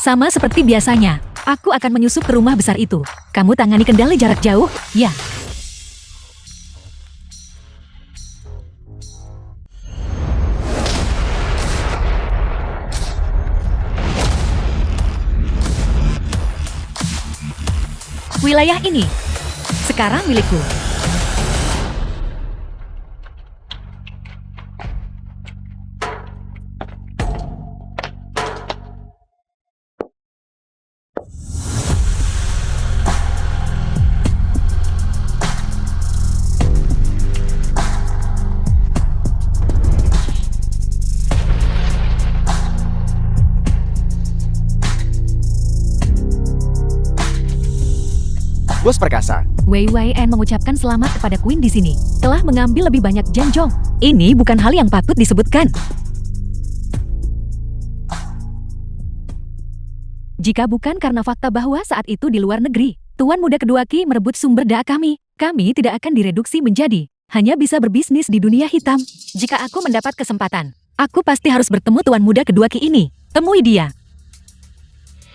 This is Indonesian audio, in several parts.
Sama seperti biasanya, aku akan menyusup ke rumah besar itu. Kamu tangani kendali jarak jauh, ya. Wilayah ini sekarang milikku. Bos perkasa. Wei Wei-en mengucapkan selamat kepada Queen di sini. Telah mengambil lebih banyak Janjong. Ini bukan hal yang patut disebutkan. Jika bukan karena fakta bahwa saat itu di luar negeri, Tuan Muda Kedua Ki merebut sumber daya kami tidak akan direduksi menjadi hanya bisa berbisnis di dunia hitam. Jika aku mendapat kesempatan, aku pasti harus bertemu Tuan Muda Kedua Ki ini. Temui dia.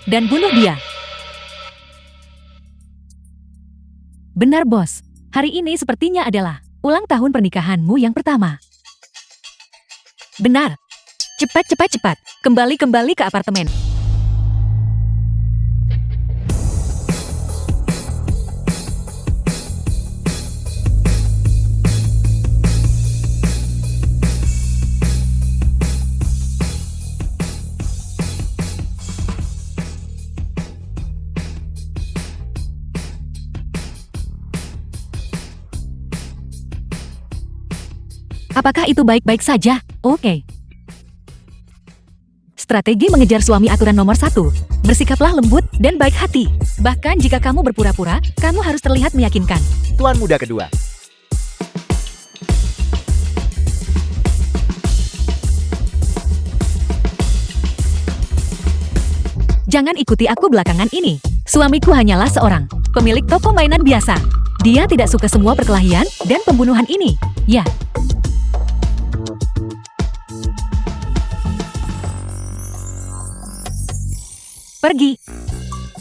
Dan bunuh dia. Benar, Bos. Hari ini sepertinya adalah ulang tahun pernikahanmu yang pertama. Benar. Cepat. Kembali ke apartemen. Apakah itu baik-baik saja? Oke. Strategi mengejar suami aturan nomor 1. Bersikaplah lembut dan baik hati. Bahkan jika kamu berpura-pura, kamu harus terlihat meyakinkan. Tuan Muda Kedua. Jangan ikuti aku belakangan ini. Suamiku hanyalah seorang pemilik toko mainan biasa. Dia tidak suka semua perkelahian dan pembunuhan ini. Ya.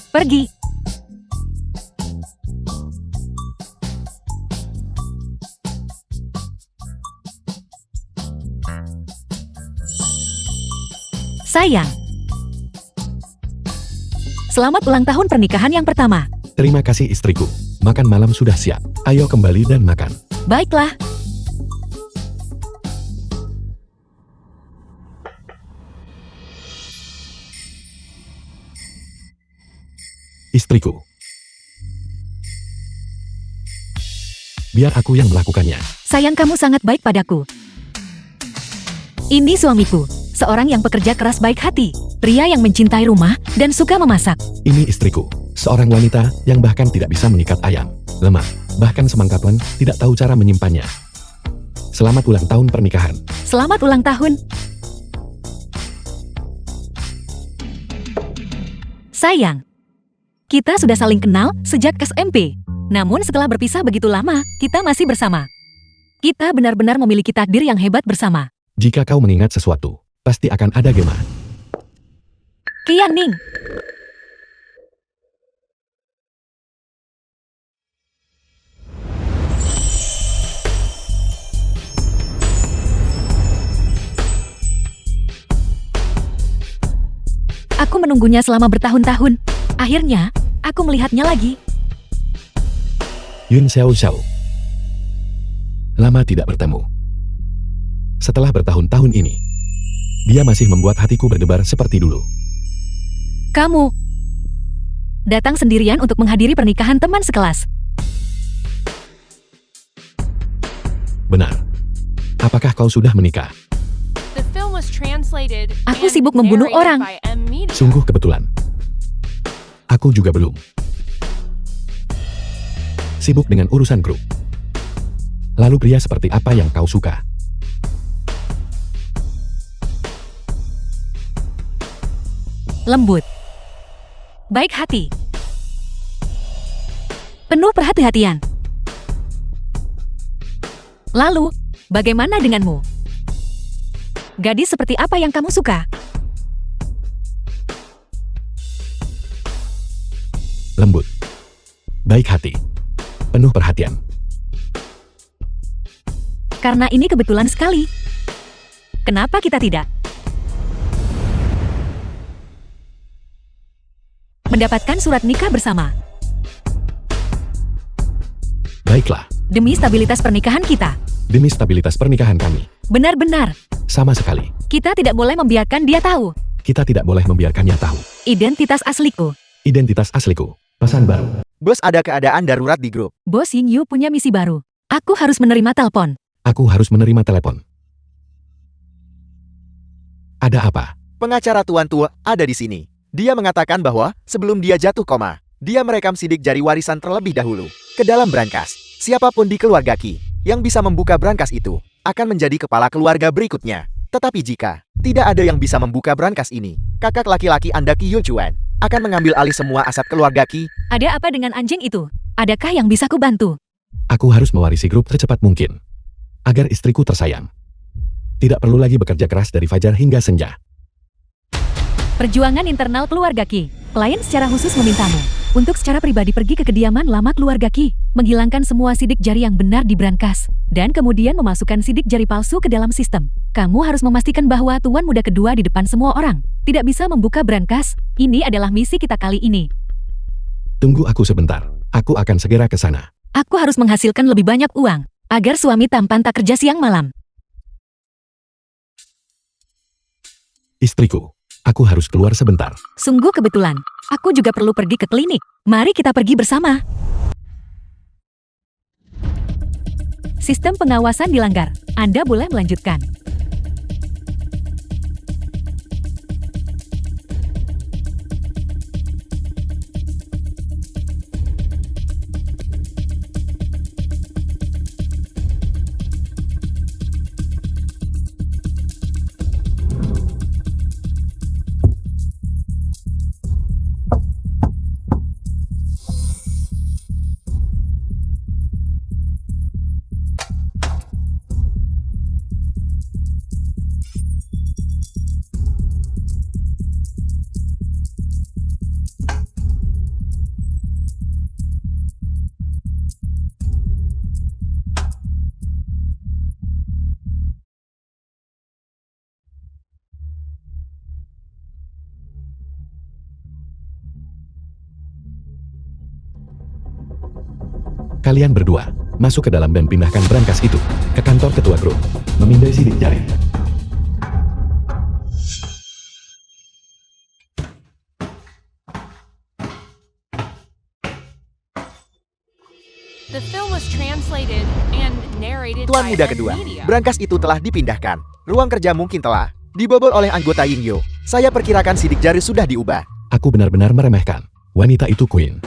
Pergi. Sayang. Selamat ulang tahun pernikahan yang pertama. Terima kasih istriku. Makan malam sudah siap. Ayo kembali dan makan. Baiklah. Istriku. Biar aku yang melakukannya. Sayang, kamu sangat baik padaku. Ini suamiku, seorang yang pekerja keras baik hati, pria yang mencintai rumah dan suka memasak. Ini istriku, seorang wanita yang bahkan tidak bisa mengikat ayam. Lemah, bahkan semangkatuan tidak tahu cara menyimpannya. Selamat ulang tahun pernikahan. Selamat ulang tahun. Sayang, kita sudah saling kenal sejak SMP. Namun setelah berpisah begitu lama, kita masih bersama. Kita benar-benar memiliki takdir yang hebat bersama. Jika kau mengingat sesuatu, pasti akan ada Gema. Qian Ning. Aku menunggunya selama bertahun-tahun. Akhirnya, aku melihatnya lagi. Yun Xiao Xiao. Lama tidak bertemu. Setelah bertahun-tahun ini, dia masih membuat hatiku berdebar seperti dulu. Kamu datang sendirian untuk menghadiri pernikahan teman sekelas. Benar. Apakah kau sudah menikah? Aku sibuk membunuh orang. Sungguh kebetulan. Aku juga belum. Sibuk dengan urusan grup. Lalu pria seperti apa yang kau suka? Lembut. Baik hati. Penuh perhati-hatian. Lalu, bagaimana denganmu? Gadis seperti apa yang kamu suka? lembut, baik hati, penuh perhatian. Karena ini kebetulan sekali. Kenapa kita tidak mendapatkan surat nikah bersama? Baiklah, Demi stabilitas pernikahan kita. demi stabilitas pernikahan kami. Benar-benar, Sama sekali, kita tidak boleh membiarkan dia tahu kita tidak boleh membiarkannya tahu. identitas asliku. Identitas asliku. Pesan baru. Bos, ada keadaan darurat di grup. Bos Ying Yu punya misi baru. Aku harus menerima telepon. Aku harus menerima telepon. Ada apa? Pengacara Tuan Tua ada di sini. Dia mengatakan bahwa sebelum dia jatuh koma, dia merekam sidik jari warisan terlebih dahulu ke dalam brankas. Siapapun di keluarga Qi yang bisa membuka brankas itu akan menjadi kepala keluarga berikutnya. Tetapi jika tidak ada yang bisa membuka brankas ini, kakak laki-laki Anda Qi Yunchuan akan mengambil alih semua aset keluarga Qi. Ada apa dengan anjing itu? Adakah yang bisa kubantu? Aku harus mewarisi grup secepat mungkin. Agar istriku tersayang. Tidak perlu lagi bekerja keras dari fajar hingga senja. Perjuangan internal keluarga Qi. Klien secara khusus memintamu untuk secara pribadi pergi ke kediaman lama keluarga Qi, menghilangkan semua sidik jari yang benar di brankas, dan kemudian memasukkan sidik jari palsu ke dalam sistem. Kamu harus memastikan bahwa tuan muda kedua di depan semua orang tidak bisa membuka brankas. Ini adalah misi kita kali ini. Tunggu aku sebentar. Aku akan segera ke sana. Aku harus menghasilkan lebih banyak uang agar suami tampan tak kerja siang malam. Istriku, aku harus keluar sebentar. Sungguh kebetulan. Aku juga perlu pergi ke klinik. Mari kita pergi bersama. Sistem pengawasan dilanggar. Anda boleh melanjutkan. Kalian berdua, masuk ke dalam dan pindahkan brankas itu ke kantor ketua grup. Memindai sidik jari. The film was translated and narrated Tuan by muda Ed kedua, Media. brankas itu telah dipindahkan. Ruang kerja mungkin telah dibobol oleh anggota Yingyo. Saya perkirakan sidik jari sudah diubah. Aku benar-benar meremehkan. Wanita itu Queen.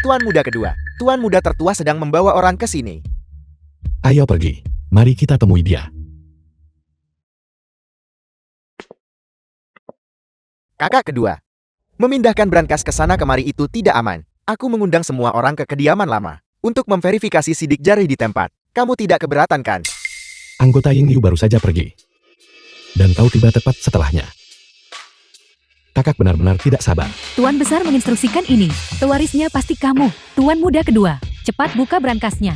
Tuan muda kedua, tuan muda tertua sedang membawa orang ke sini. Ayo pergi. Mari kita temui dia. Kakak kedua, memindahkan brankas ke sana kemari itu tidak aman. Aku mengundang semua orang ke kediaman lama untuk memverifikasi sidik jari di tempat. Kamu tidak keberatan kan? Anggota Yingyu baru saja pergi. Dan kau tiba tepat setelahnya. Kakak benar-benar tidak sabar. Tuan besar menginstruksikan ini. Pewarisnya pasti kamu, tuan muda kedua. Cepat buka brankasnya.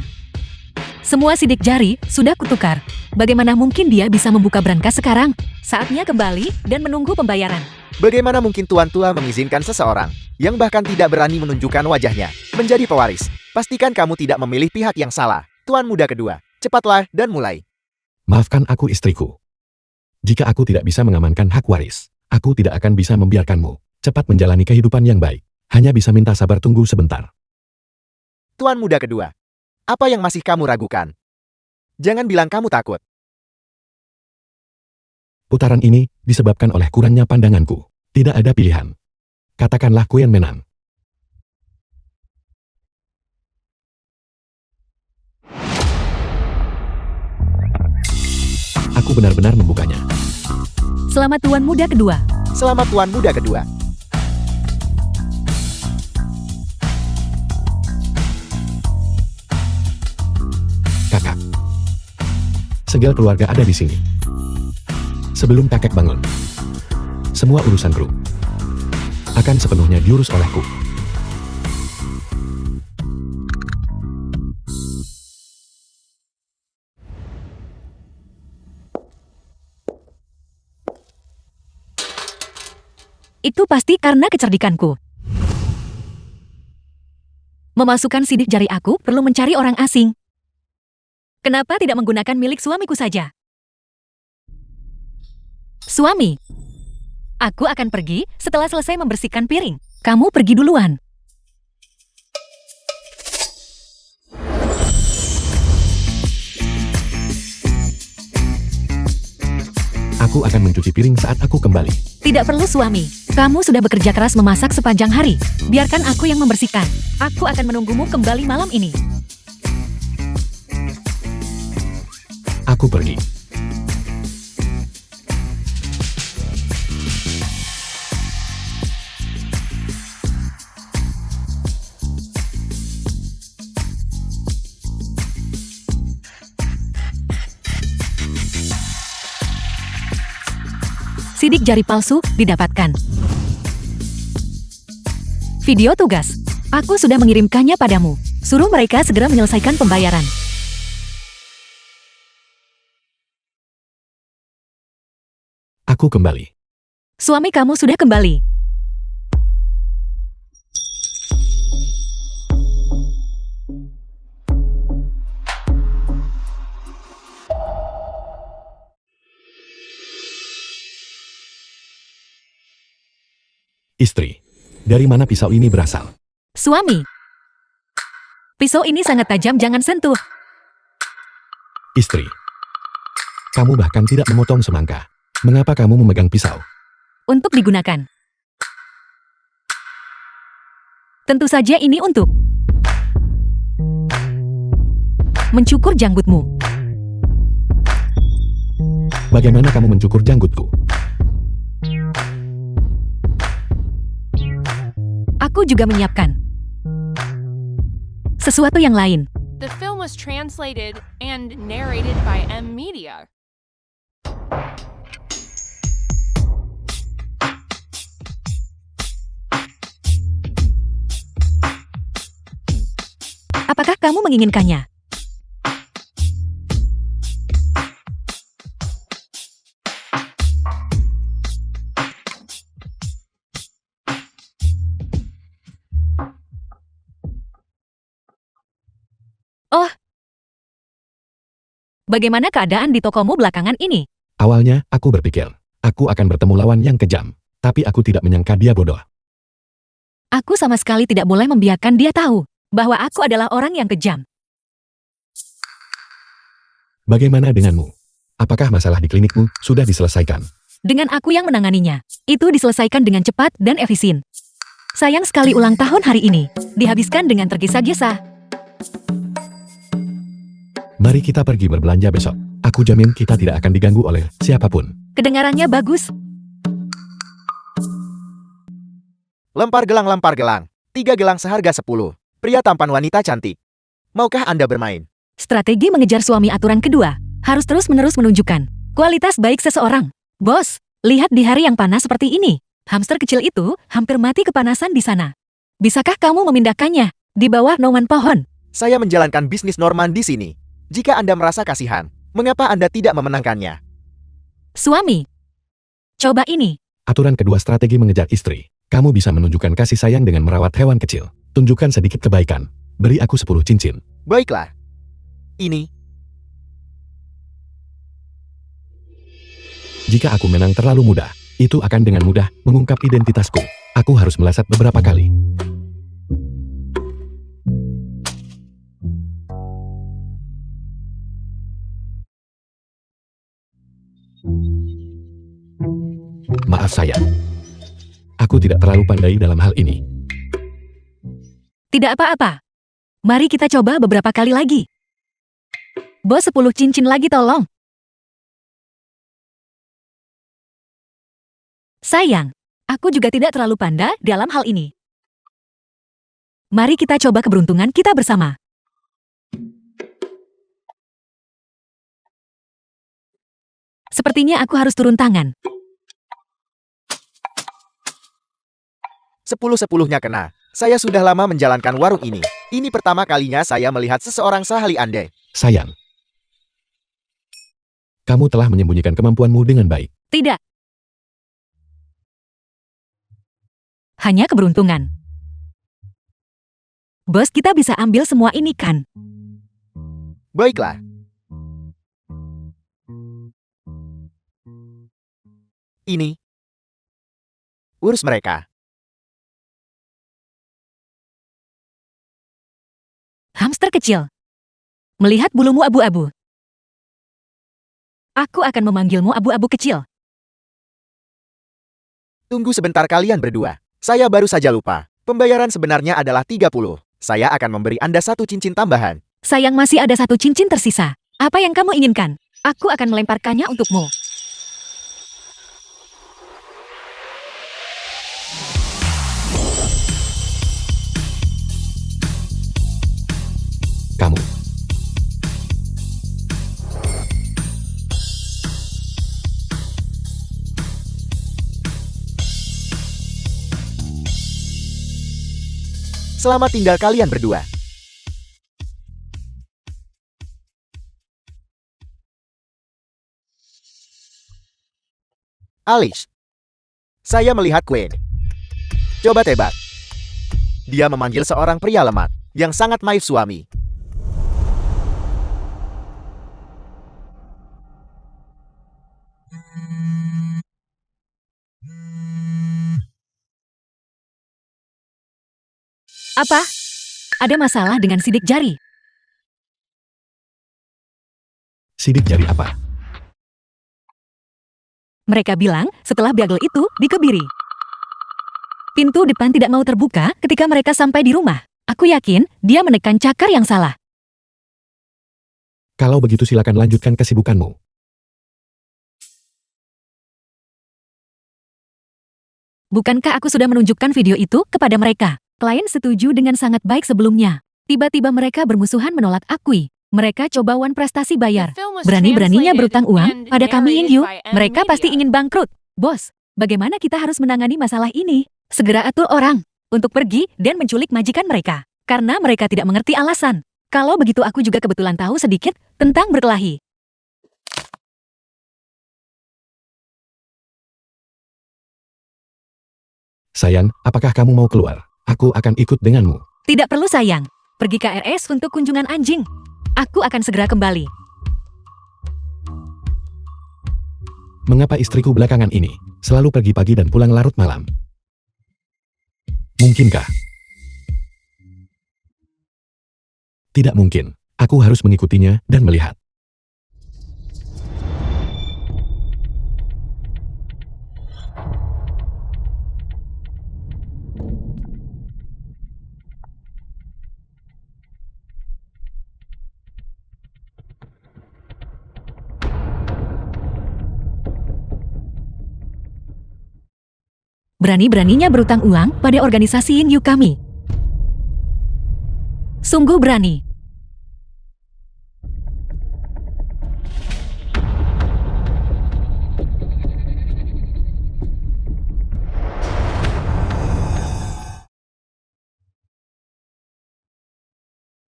Semua sidik jari sudah kutukar. Bagaimana mungkin dia bisa membuka brankas sekarang? Saatnya kembali dan menunggu pembayaran. Bagaimana mungkin tuan tua mengizinkan seseorang yang bahkan tidak berani menunjukkan wajahnya menjadi pewaris? Pastikan kamu tidak memilih pihak yang salah. Tuan muda kedua, cepatlah dan mulai. Maafkan aku istriku. Jika aku tidak bisa mengamankan hak waris, aku tidak akan bisa membiarkanmu cepat menjalani kehidupan yang baik. Hanya bisa minta sabar tunggu sebentar. Tuan muda kedua, apa yang masih kamu ragukan? Jangan bilang kamu takut. Putaran ini disebabkan oleh kurangnya pandanganku. Tidak ada pilihan. Katakanlah Queen menang. Aku benar-benar membukanya. Selamat tuan muda kedua. Selamat tuan muda kedua. Kakak. Segel keluarga ada di sini. Sebelum kakek bangun. Semua urusan grup akan sepenuhnya diurus olehku. Itu pasti karena kecerdikanku. Memasukkan sidik jari aku perlu mencari orang asing. Kenapa tidak menggunakan milik suamiku saja? Suami, aku akan pergi setelah selesai membersihkan piring. Kamu pergi duluan. Aku akan mencuci piring saat aku kembali. Tidak perlu suami. Kamu sudah bekerja keras memasak sepanjang hari. Biarkan aku yang membersihkan. Aku akan menunggumu kembali malam ini. Aku pergi. Sidik jari palsu didapatkan. Video tugas. Aku sudah mengirimkannya padamu. Suruh mereka segera menyelesaikan pembayaran. Aku kembali. Suami kamu sudah kembali. Istri, dari mana pisau ini berasal? Suami. Pisau ini sangat tajam, jangan sentuh. Istri, kamu bahkan tidak memotong semangka. Mengapa kamu memegang pisau? Untuk digunakan. Tentu saja ini untuk mencukur janggutmu. Bagaimana kamu mencukur janggutku? Aku juga menyiapkan sesuatu yang lain. The film was translated and narrated by M Media. Apakah kamu menginginkannya? Oh, bagaimana keadaan di tokomu belakangan ini? Awalnya, aku berpikir, aku akan bertemu lawan yang kejam. Tapi aku tidak menyangka dia bodoh. Aku sama sekali tidak boleh membiarkan dia tahu bahwa aku adalah orang yang kejam. Bagaimana denganmu? Apakah masalah di klinikmu sudah diselesaikan? Dengan aku yang menanganinya, itu diselesaikan dengan cepat dan efisien. Sayang sekali ulang tahun hari ini dihabiskan dengan tergesa-gesa. Mari kita pergi berbelanja besok. Aku jamin kita tidak akan diganggu oleh siapapun. Kedengarannya bagus. Lempar gelang. 3 gelang seharga 10. Pria tampan wanita cantik. Maukah Anda bermain? Strategi mengejar suami aturan kedua, harus terus-menerus menunjukkan kualitas baik seseorang. Bos, lihat di hari yang panas seperti ini. Hamster kecil itu hampir mati kepanasan di sana. Bisakah kamu memindahkannya di bawah naungan pohon? Saya menjalankan bisnis Norman di sini. Jika Anda merasa kasihan, mengapa Anda tidak memenangkannya? Suami, coba ini. Aturan kedua strategi mengejar istri. Kamu bisa menunjukkan kasih sayang dengan merawat hewan kecil. Tunjukkan sedikit kebaikan. Beri aku 10 cincin. Baiklah. Ini. Jika aku menang terlalu mudah, itu akan dengan mudah mengungkap identitasku. Aku harus melesat beberapa kali. Maaf sayang. Aku tidak terlalu pandai dalam hal ini. Tidak apa-apa. Mari kita coba beberapa kali lagi. Bos 10 cincin lagi tolong. Sayang, aku juga tidak terlalu pandai dalam hal ini. Mari kita coba keberuntungan kita bersama. Sepertinya aku harus turun tangan. 10-10-nya kena. Saya sudah lama menjalankan warung ini. Ini pertama kalinya saya melihat seseorang seahli Anda. Sayang. Kamu telah menyembunyikan kemampuanmu dengan baik. Tidak. Hanya keberuntungan. Bos, kita bisa ambil semua ini kan? Baiklah. Ini. Urus mereka. Hamster kecil. Melihat bulumu abu-abu. Aku akan memanggilmu abu-abu kecil. Tunggu sebentar kalian berdua. Saya baru saja lupa. Pembayaran sebenarnya adalah 30. Saya akan memberi Anda 1 cincin tambahan. Sayang, masih ada 1 cincin tersisa. Apa yang kamu inginkan? Aku akan melemparkannya untukmu. Kamu. Selamat tinggal kalian berdua. Alice. Saya melihat Quaid. Coba tebak. Dia memanggil seorang pria lemah yang sangat maif suami. Apa? Ada masalah dengan sidik jari. Sidik jari apa? Mereka bilang setelah beagle itu dikebiri. Pintu depan tidak mau terbuka ketika mereka sampai di rumah. Aku yakin dia menekan cakar yang salah. Kalau begitu silakan lanjutkan kesibukanmu. Bukankah aku sudah menunjukkan video itu kepada mereka? Klien setuju dengan sangat baik sebelumnya. Tiba-tiba mereka bermusuhan menolak akui. Mereka coba wan prestasi bayar. Berani-beraninya berutang uang pada kami Yingyu. Mereka pasti ingin bangkrut. Bos, bagaimana kita harus menangani masalah ini? Segera atur orang untuk pergi dan menculik majikan mereka. Karena mereka tidak mengerti alasan. Kalau begitu aku juga kebetulan tahu sedikit tentang berkelahi. Sayang, apakah kamu mau keluar? Aku akan ikut denganmu. Tidak perlu sayang. Pergi ke RS untuk kunjungan anjing. Aku akan segera kembali. Mengapa istriku belakangan ini selalu pergi pagi dan pulang larut malam? Mungkinkah? Tidak mungkin. Aku harus mengikutinya dan melihat. Berani-beraninya berutang uang pada organisasi Yingyu kami. Sungguh berani.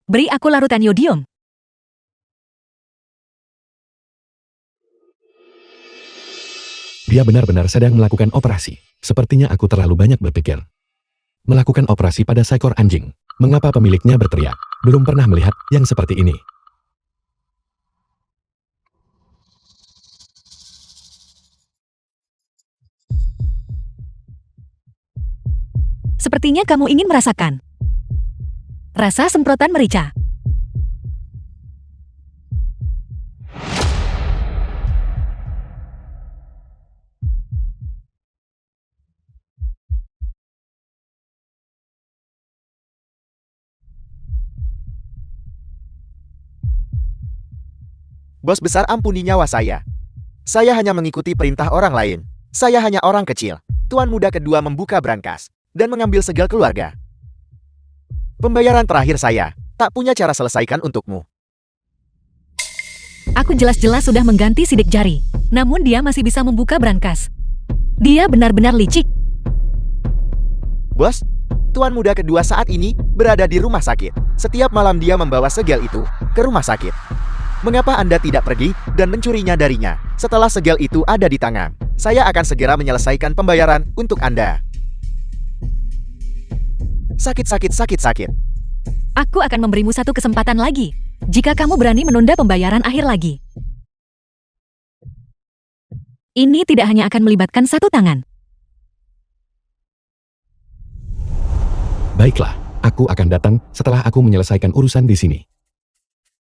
Beri aku larutan yodium. Dia benar-benar sedang melakukan operasi. Sepertinya aku terlalu banyak berpikir. Melakukan operasi pada seekor anjing. Mengapa pemiliknya berteriak? Belum pernah melihat yang seperti ini. Sepertinya kamu ingin merasakan rasa semprotan merica. Bos besar, ampuni nyawa saya. Saya hanya mengikuti perintah orang lain. Saya hanya orang kecil. Tuan muda kedua membuka brankas dan mengambil segel keluarga. Pembayaran terakhir saya. Tak punya cara selesaikan untukmu. Aku jelas-jelas sudah mengganti sidik jari. Namun dia masih bisa membuka brankas. Dia benar-benar licik. Bos, tuan muda kedua saat ini berada di rumah sakit. Setiap malam dia membawa segel itu ke rumah sakit. Mengapa Anda tidak pergi dan mencurinya darinya? Setelah segel itu ada di tangan, saya akan segera menyelesaikan pembayaran untuk Anda. Sakit. Aku akan memberimu satu kesempatan lagi. Jika kamu berani menunda pembayaran akhir lagi. Ini tidak hanya akan melibatkan satu tangan. Baiklah, aku akan datang setelah aku menyelesaikan urusan di sini.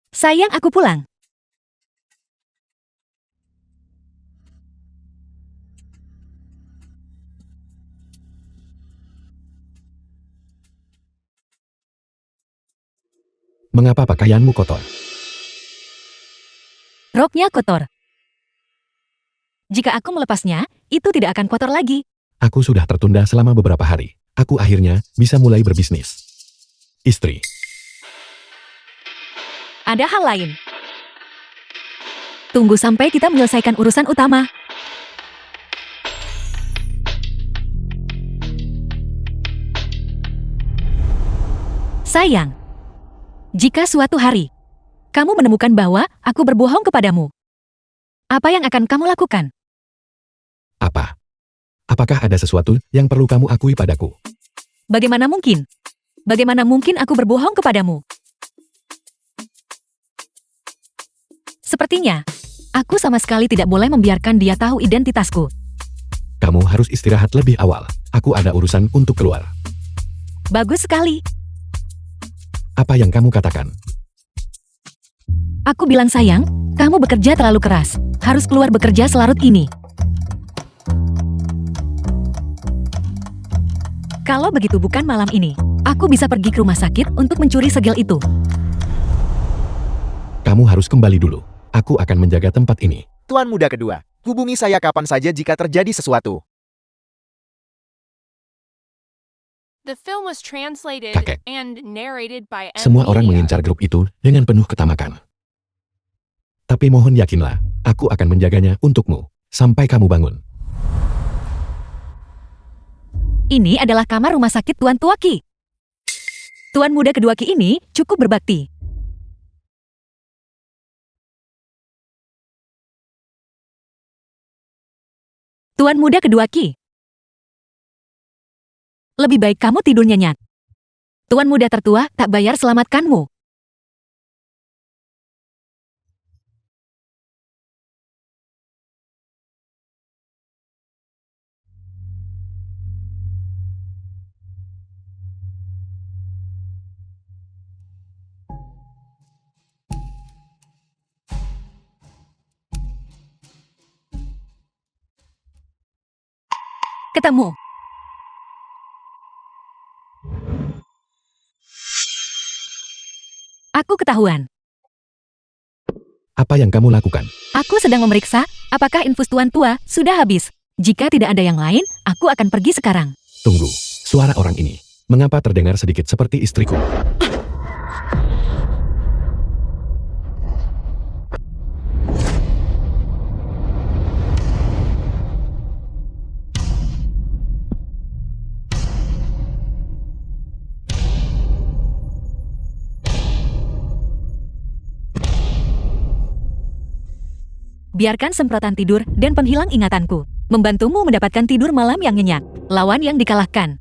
Sayang, aku pulang. Mengapa pakaianmu kotor? Roknya kotor. Jika aku melepasnya, itu tidak akan kotor lagi. Aku sudah tertunda selama beberapa hari. Aku akhirnya bisa mulai berbisnis. Istri, Ada hal lain. Tunggu sampai kita menyelesaikan urusan utama. Sayang, jika suatu hari kamu menemukan bahwa aku berbohong kepadamu, apa yang akan kamu lakukan? apa? Apakah ada sesuatu yang perlu kamu akui padaku? Bagaimana mungkin? Bagaimana mungkin aku berbohong kepadamu? Sepertinya, aku sama sekali tidak boleh membiarkan dia tahu identitasku. Kamu harus istirahat lebih awal. Aku ada urusan untuk keluar. Bagus sekali. Apa yang kamu katakan? Aku bilang sayang, kamu bekerja terlalu keras. Harus keluar bekerja selarut ini. Kalau begitu bukan malam ini, aku bisa pergi ke rumah sakit untuk mencuri segel itu. Kamu harus kembali dulu. Aku akan menjaga tempat ini. Tuan muda kedua, hubungi saya kapan saja jika terjadi sesuatu. The film was translated Kakek. and narrated by Semua orang M-Media. mengincar grup itu dengan penuh ketamakan. Tapi mohon yakinlah, aku akan menjaganya untukmu sampai kamu bangun. Ini adalah kamar rumah sakit Tuan Tua Ki. Tuan muda kedua Ki ini cukup berbakti. Tuan muda kedua Ki. Lebih baik kamu tidur nyenyak. Tuan muda tertua tak bayar selamatkanmu. Ketemu. Aku ketahuan. Apa yang kamu lakukan? Aku sedang memeriksa apakah infus Tuan Tua sudah habis. Jika tidak ada yang lain, aku akan pergi sekarang. Tunggu, suara orang ini. Mengapa terdengar sedikit seperti istriku? Biarkan semprotan tidur dan penghilang ingatanku. Membantumu mendapatkan tidur malam yang nyenyak. Lawan yang dikalahkan.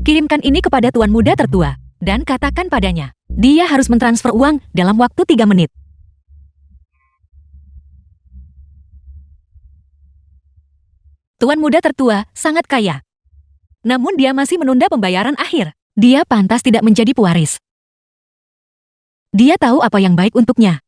Kirimkan ini kepada Tuan Muda Tertua. Dan katakan padanya, dia harus mentransfer uang dalam waktu 3 menit. Tuan Muda Tertua sangat kaya. Namun dia masih menunda pembayaran akhir. Dia pantas tidak menjadi pewaris. Dia tahu apa yang baik untuknya.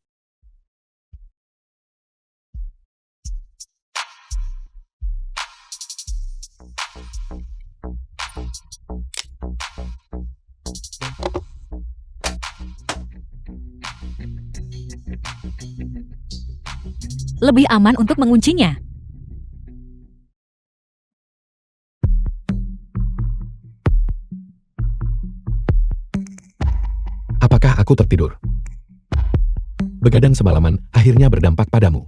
Lebih aman untuk menguncinya. aku tertidur. Begadang semalaman akhirnya berdampak padamu.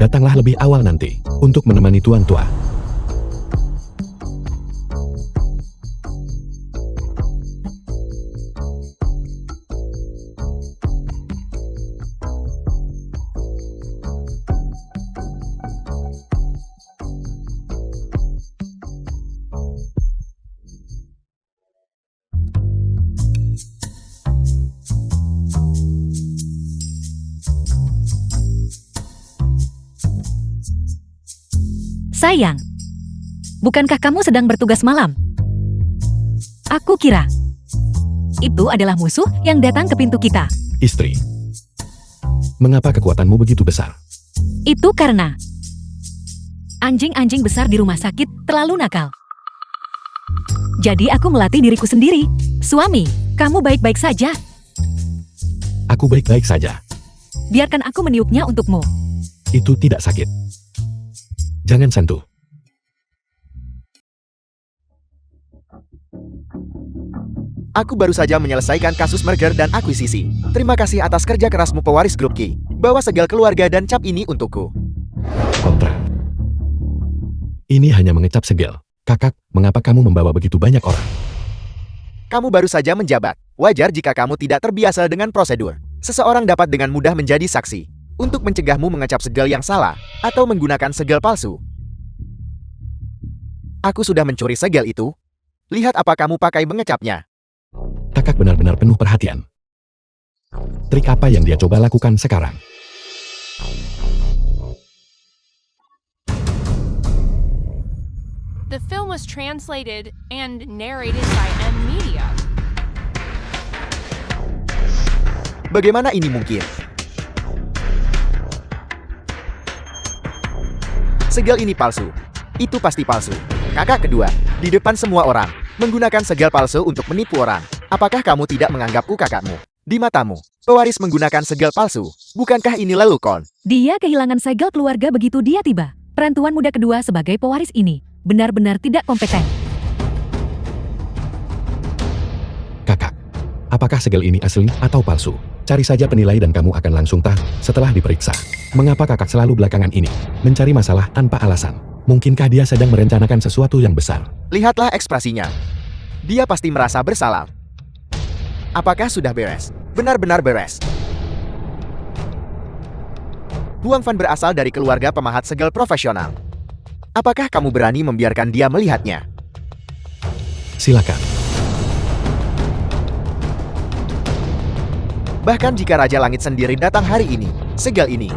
Datanglah lebih awal nanti untuk menemani tuan tua. Sayang, bukankah kamu sedang bertugas malam? Aku kira itu adalah musuh yang datang ke pintu kita. Istri, mengapa kekuatanmu begitu besar? Itu karena anjing-anjing besar di rumah sakit terlalu nakal. Jadi aku melatih diriku sendiri. Suami, kamu baik-baik saja. Aku baik-baik saja. Biarkan aku meniupnya untukmu. Itu tidak sakit. Jangan sentuh. Aku baru saja menyelesaikan kasus merger dan akuisisi. Terima kasih atas kerja kerasmu pewaris grup Ki. Bawa segel keluarga dan cap ini untukku. Kontra. Ini hanya mengecap segel. Kakak, mengapa kamu membawa begitu banyak orang? Kamu baru saja menjabat. Wajar jika kamu tidak terbiasa dengan prosedur. Seseorang dapat dengan mudah menjadi saksi untuk mencegahmu mengecap segel yang salah atau menggunakan segel palsu. Aku sudah mencuri segel itu. Lihat apa kamu pakai mengecapnya. Kakak benar-benar penuh perhatian. Trik apa yang dia coba lakukan sekarang? The film was translated and narrated by M Media. Bagaimana ini mungkin? Segel ini palsu. Itu pasti palsu. Kakak kedua, di depan semua orang, menggunakan segel palsu untuk menipu orang. Apakah kamu tidak menganggapku kakakmu? Di matamu, pewaris menggunakan segel palsu. Bukankah ini lelucon? Dia kehilangan segel keluarga begitu dia tiba. Perantuan muda kedua sebagai pewaris ini benar-benar tidak kompeten. Kakak, apakah segel ini asli atau palsu? Cari saja penilai dan kamu akan langsung tahu setelah diperiksa. Mengapa kakak selalu belakangan ini mencari masalah tanpa alasan? Mungkinkah dia sedang merencanakan sesuatu yang besar? Lihatlah ekspresinya. Dia pasti merasa bersalah. Apakah sudah beres? Benar-benar beres. Huang Fan berasal dari keluarga pemahat segel profesional. Apakah kamu berani membiarkan dia melihatnya? Silakan. Bahkan jika Raja Langit sendiri datang hari ini, segel ini.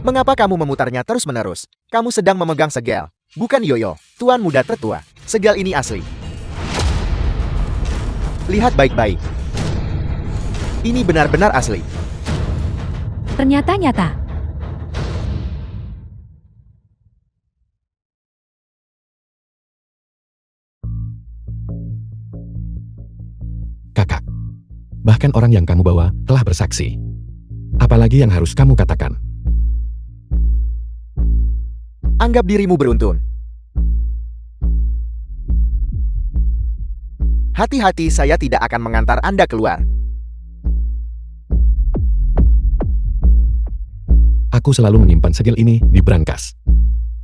Mengapa kamu memutarnya terus-menerus? Kamu sedang memegang segel, bukan yoyo, tuan muda tertua. Segel ini asli. Lihat baik-baik. Ini benar-benar asli. Ternyata nyata. Kakak, bahkan orang yang kamu bawa telah bersaksi. Apalagi yang harus kamu katakan? Anggap dirimu beruntun. Hati-hati, saya tidak akan mengantar Anda keluar. Aku selalu menyimpan segel ini di brankas.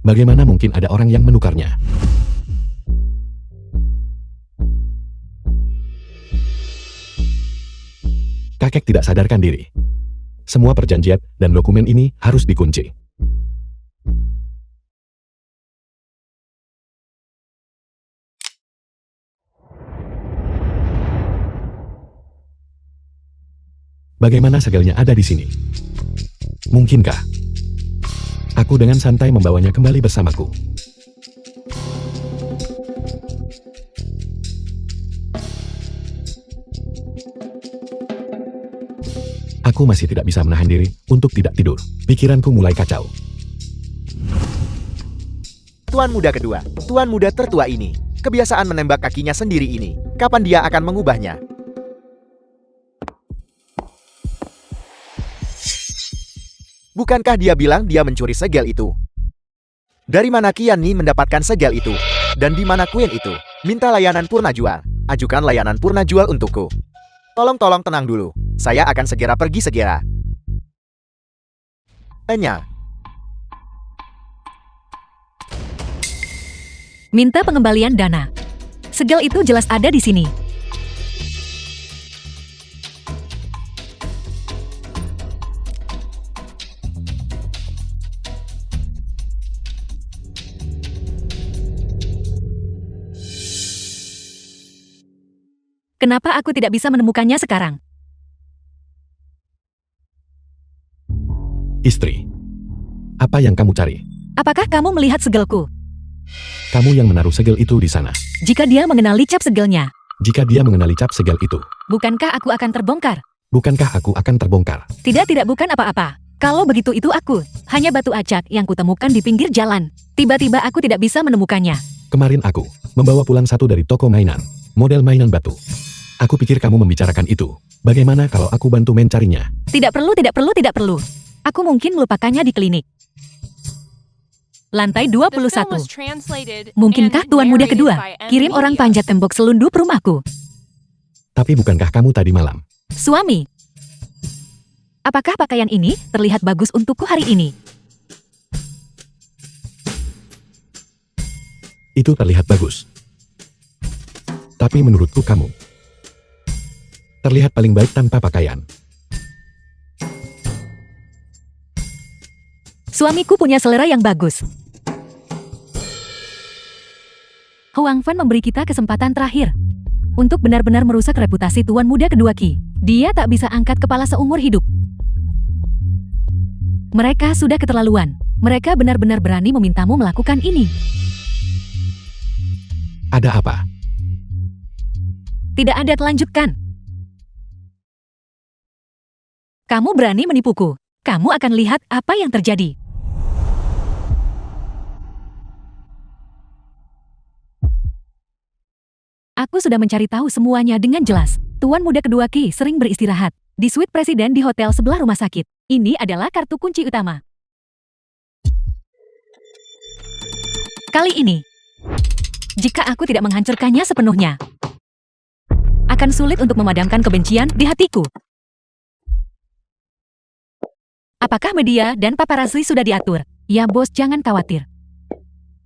Bagaimana mungkin ada orang yang menukarnya? Kakek tidak sadarkan diri. Semua perjanjian dan dokumen ini harus dikunci. Bagaimana segelnya ada di sini? Mungkinkah aku dengan santai membawanya kembali bersamaku? Aku masih tidak bisa menahan diri untuk tidak tidur. Pikiranku mulai kacau. Tuan muda kedua, tuan muda tertua ini, kebiasaan menembak kakinya sendiri ini, kapan dia akan mengubahnya? Bukankah dia bilang dia mencuri segel itu? Dari mana Kian Ni mendapatkan segel itu? Dan di mana Queen itu? Minta layanan purna jual. Ajukan layanan purna jual untukku. Tolong tenang dulu. Saya akan segera pergi segera. Enya. Minta pengembalian dana. Segel itu jelas ada di sini. Kenapa aku tidak bisa menemukannya sekarang? Istri. Apa yang kamu cari? Apakah kamu melihat segelku? Kamu yang menaruh segel itu di sana. Jika dia mengenali cap segelnya, Jika dia mengenali cap segel itu, bukankah aku akan terbongkar? bukankah aku akan terbongkar? Tidak, bukan apa-apa. Kalau begitu itu aku. Hanya batu acak yang kutemukan di pinggir jalan. Tiba-tiba aku tidak bisa menemukannya. Kemarin aku membawa pulang satu dari toko mainan, model mainan batu. Aku pikir kamu membicarakan itu. Bagaimana kalau aku bantu mencarinya? Tidak perlu. Aku mungkin melupakannya di klinik. Lantai The film 21. was translated Mungkinkah and Tuan Muda narrated kedua by M kirim orang Media. panjat tembok selundup rumahku? Tapi bukankah kamu tadi malam? Suami, apakah pakaian ini terlihat bagus untukku hari ini? Itu terlihat bagus. Tapi menurutku kamu terlihat paling baik tanpa pakaian. Suamiku punya selera yang bagus. Huang Fan memberi kita kesempatan terakhir untuk benar-benar merusak reputasi Tuan Muda kedua Qi. Dia tak bisa angkat kepala seumur hidup. Mereka sudah keterlaluan. Mereka benar-benar berani memintamu melakukan ini. Ada apa? Tidak ada, lanjutkan. Kamu berani menipuku. Kamu akan lihat apa yang terjadi. Aku sudah mencari tahu semuanya dengan jelas. Tuan Muda kedua Qi sering beristirahat di suite presiden di hotel sebelah rumah sakit. Ini adalah kartu kunci utama. Kali ini, jika aku tidak menghancurkannya sepenuhnya, akan sulit untuk memadamkan kebencian di hatiku. Apakah media dan paparazzi sudah diatur? Ya bos, jangan khawatir.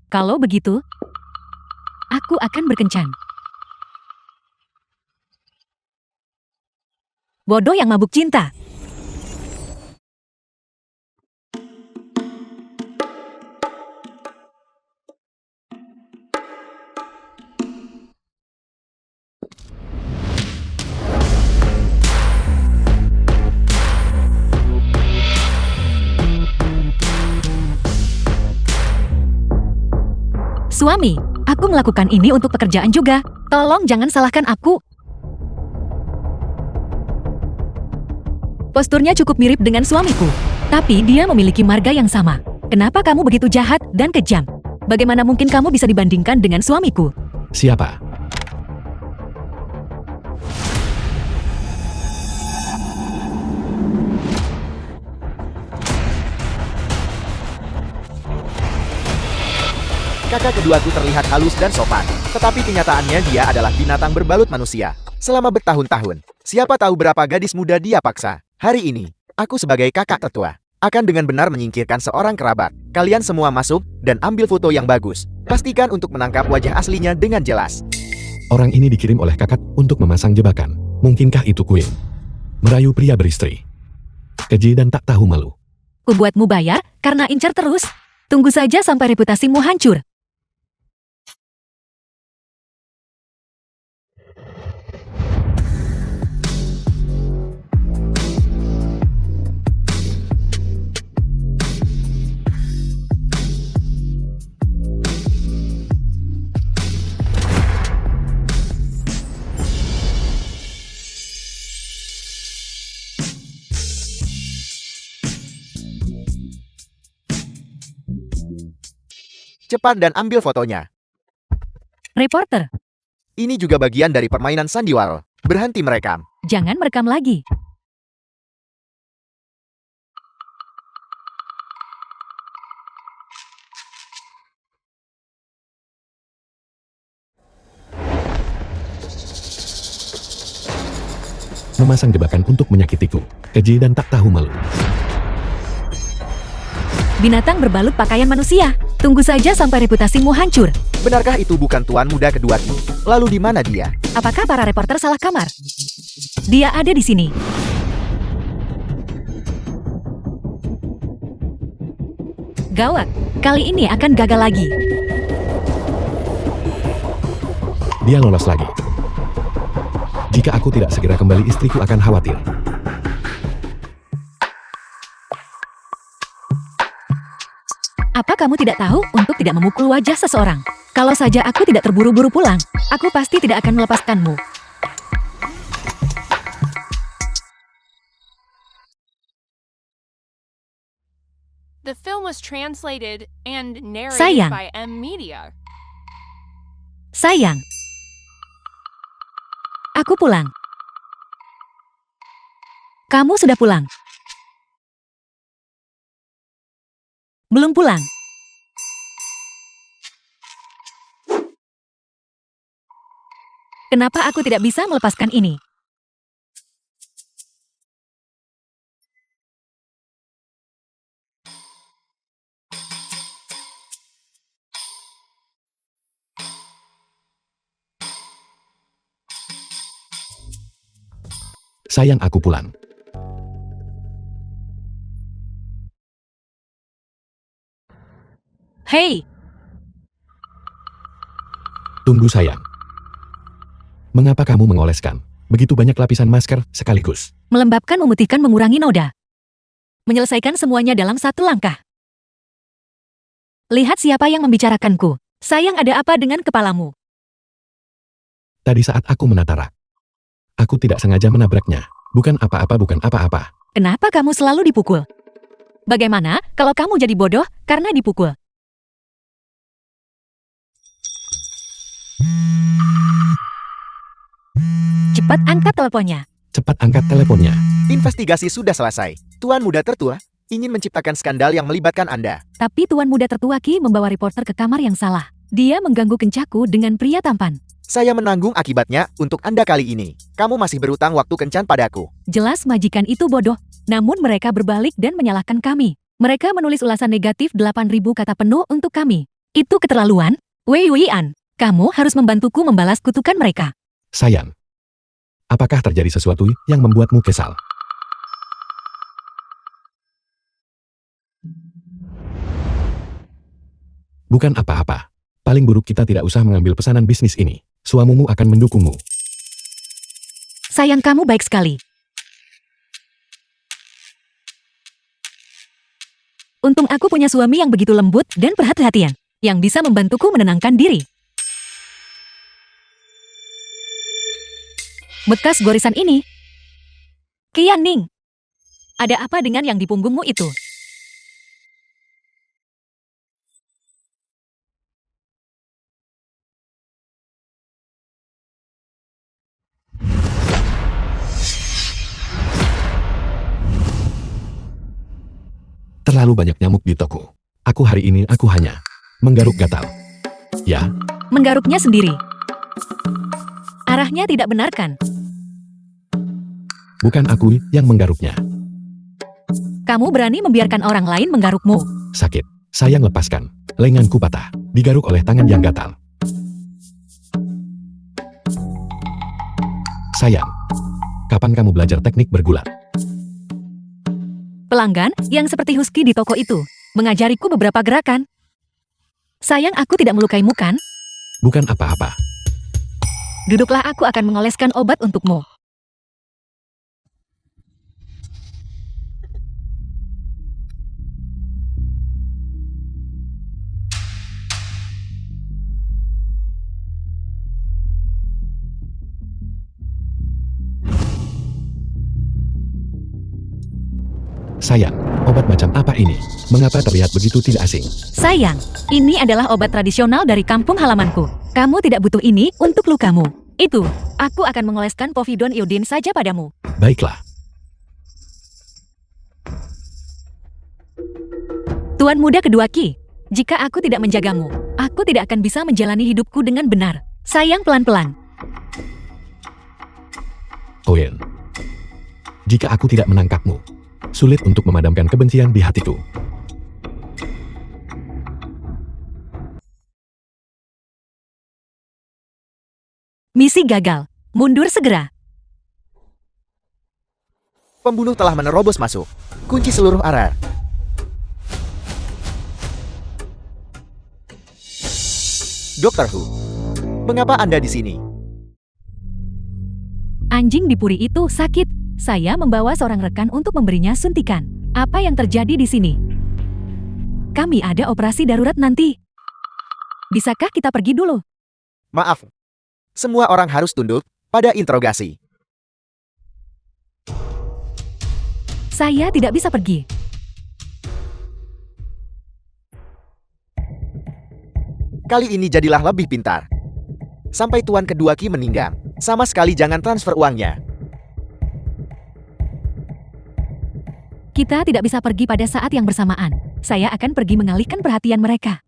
Kalau begitu, aku akan berkencan. Bodoh yang mabuk cinta. Suami, aku melakukan ini untuk pekerjaan juga. Tolong jangan salahkan aku. Posturnya cukup mirip dengan suamiku, tapi dia memiliki marga yang sama. Kenapa kamu begitu jahat dan kejam? Bagaimana mungkin kamu bisa dibandingkan dengan suamiku? Siapa? Kakak keduaku terlihat halus dan sopan, tetapi kenyataannya dia adalah binatang berbalut manusia. Selama bertahun-tahun, siapa tahu berapa gadis muda dia paksa. Hari ini, aku sebagai kakak tetua, akan dengan benar menyingkirkan seorang kerabat. Kalian semua masuk dan ambil foto yang bagus. Pastikan untuk menangkap wajah aslinya dengan jelas. Orang ini dikirim oleh kakak untuk memasang jebakan. Mungkinkah itu Queen? Merayu pria beristri. Keji dan tak tahu malu. Kubuatmu bayar karena incar terus. Tunggu saja sampai reputasimu hancur. Cepat dan ambil fotonya. Reporter, Ini juga bagian dari permainan sandiwara. Berhenti merekam. jangan merekam lagi. memasang jebakan untuk menyakitiku. Keji dan tak tahu malu. Binatang berbalut pakaian manusia. Tunggu saja sampai reputasimu hancur. Benarkah itu bukan Tuan Muda kedua Ki? Lalu di mana dia? Apakah para reporter salah kamar? Dia ada di sini. Gawat, kali ini akan gagal lagi. Dia lolos lagi. Jika aku tidak segera kembali, istriku akan khawatir. Apa kamu tidak tahu untuk tidak memukul wajah seseorang? Kalau saja aku tidak terburu-buru pulang, aku pasti tidak akan melepaskanmu. The film was translated and narrated Sayang. by M Media. Sayang. Aku pulang. Kamu sudah pulang? Belum pulang. Kenapa aku tidak bisa melepaskan ini? Sayang, aku pulang. Hei, Tunggu sayang. Mengapa kamu mengoleskan begitu banyak lapisan masker sekaligus? melembabkan, memutihkan, mengurangi noda. Menyelesaikan semuanya dalam satu langkah. Lihat siapa yang membicarakanku. Sayang, ada apa dengan kepalamu? Tadi saat aku menata rak, aku tidak sengaja menabraknya. Bukan apa-apa, bukan apa-apa. Kenapa kamu selalu dipukul? Bagaimana kalau kamu jadi bodoh karena dipukul? Cepat angkat teleponnya. Cepat angkat teleponnya. Investigasi sudah selesai. Tuan Muda tertua ingin menciptakan skandal yang melibatkan Anda. Tapi Tuan Muda tertua Ki membawa reporter ke kamar yang salah. Dia mengganggu kencaku dengan pria tampan. Saya menanggung akibatnya untuk Anda kali ini. Kamu masih berutang waktu kencan padaku. Jelas majikan itu bodoh. Namun mereka berbalik dan menyalahkan kami. Mereka menulis ulasan negatif 8.000 kata penuh untuk kami. Itu keterlaluan. Wei An, kamu harus membantuku membalas kutukan mereka. Sayang, apakah terjadi sesuatu yang membuatmu kesal? Bukan apa-apa. Paling buruk kita tidak usah mengambil pesanan bisnis ini. Suamimu akan mendukungmu. Sayang, kamu baik sekali. Untung aku punya suami yang begitu lembut dan perhatian, yang bisa membantuku menenangkan diri. Bekas gorisan ini. Kian Ning, ada apa dengan yang di punggungmu itu? Terlalu banyak nyamuk di toko. Aku hari ini hanya menggaruk gatal. Ya, Menggaruknya sendiri. Arahnya tidak benar kan? bukan aku yang menggaruknya. Kamu berani membiarkan orang lain menggarukmu. Sakit. Sayang, lepaskan. Lenganku patah. Digaruk oleh tangan yang gatal. Sayang, kapan kamu belajar teknik bergulat? Pelanggan yang seperti Husky di toko itu mengajariku beberapa gerakan. Sayang, aku tidak melukaimu kan? Bukan apa-apa. Duduklah, aku akan mengoleskan obat untukmu. Sayang, obat macam apa ini? Mengapa terlihat begitu tidak asing? Sayang, ini adalah obat tradisional dari kampung halamanku. Kamu tidak butuh ini untuk lukamu. Itu, aku akan mengoleskan povidone iodin saja padamu. Baiklah. Tuan Muda kedua Ki, jika aku tidak menjagamu, aku tidak akan bisa menjalani hidupku dengan benar. Sayang, pelan-pelan. Owen, Jika aku tidak menangkapmu, sulit untuk memadamkan kebencian di hatiku. Misi gagal. Mundur segera. Pembunuh telah menerobos masuk. Kunci seluruh area. Dr. Who, mengapa Anda di sini? Anjing di puri itu sakit. Saya membawa seorang rekan untuk memberinya suntikan. Apa yang terjadi di sini? Kami ada operasi darurat nanti. Bisakah kita pergi dulu? Maaf. Semua orang harus tunduk pada interogasi. Saya tidak bisa pergi. Kali ini jadilah lebih pintar. Sampai Tuan Kedua Ki meninggal, sama sekali jangan transfer uangnya. Kita tidak bisa pergi pada saat yang bersamaan. Saya akan pergi mengalihkan perhatian mereka.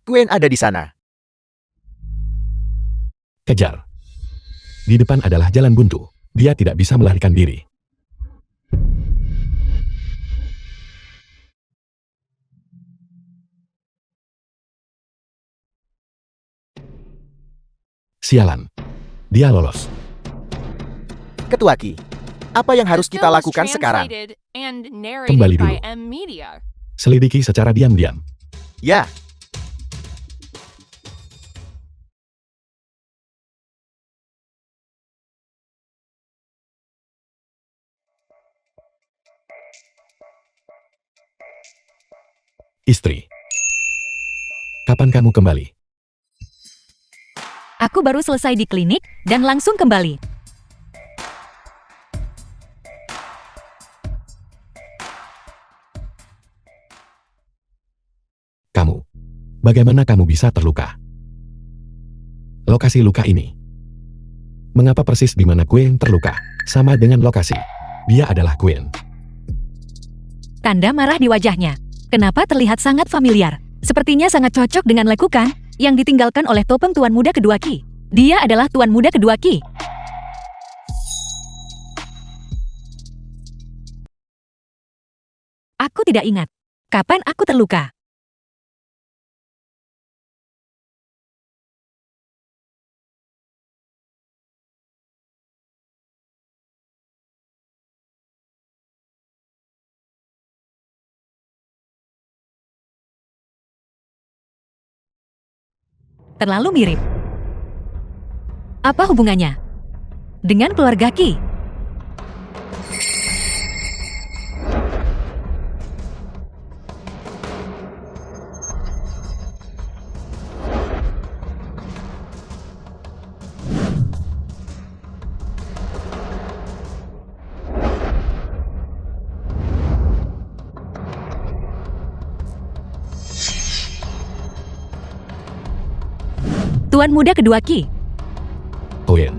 Gwen ada di sana. Kejar. Di depan adalah jalan buntu. Dia tidak bisa melarikan diri. Sialan. Dia lolos. Ketua Ki, apa yang harus The kita film was lakukan sekarang? translated and Kembali narrated by dulu. M-Media. Selidiki secara diam-diam. Ya, Istri. Kapan kamu kembali? Aku baru selesai di klinik dan langsung kembali. Kamu. Bagaimana kamu bisa terluka? Lokasi luka ini. Mengapa persis di mana Gwen terluka? Sama dengan lokasi. Dia adalah Gwen. Tanda marah di wajahnya. Kenapa terlihat sangat familiar? Sepertinya sangat cocok dengan lekukan yang ditinggalkan oleh topeng Tuan Muda Kedua Ki. Dia adalah Tuan Muda Kedua Ki. Aku tidak ingat. Kapan aku terluka? Terlalu mirip. Apa hubungannya dengan keluarga Ki? Tuan Muda Kedua Ki. Gwen.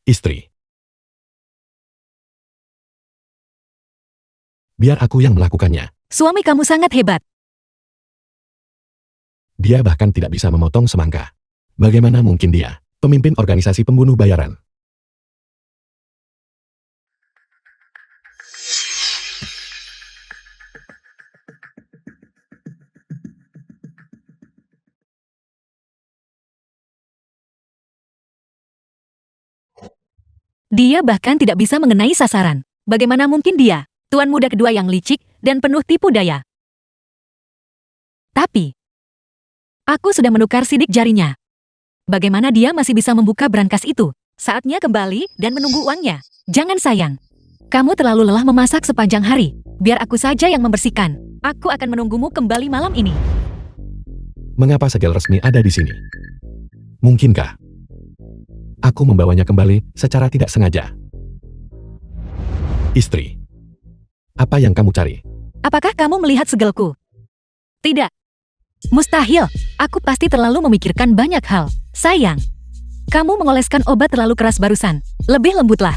Istri. Biar aku yang melakukannya. Suami kamu sangat hebat. Dia bahkan tidak bisa memotong semangka. Bagaimana mungkin dia, pemimpin organisasi pembunuh bayaran? Dia bahkan tidak bisa mengenai sasaran. Bagaimana mungkin dia, Tuan Muda Kedua yang licik dan penuh tipu daya? Tapi, aku sudah menukar sidik jarinya. Bagaimana dia masih bisa membuka brankas itu? Saatnya kembali dan menunggu uangnya. Jangan sayang. Kamu terlalu lelah memasak sepanjang hari. Biar aku saja yang membersihkan. Aku akan menunggumu kembali malam ini. Mengapa segel resmi ada di sini? Mungkinkah aku membawanya kembali secara tidak sengaja? Istri. Apa yang kamu cari? Apakah kamu melihat segelku? Tidak. Mustahil. Aku pasti terlalu memikirkan banyak hal. Sayang. Kamu mengoleskan obat terlalu keras barusan. Lebih lembutlah.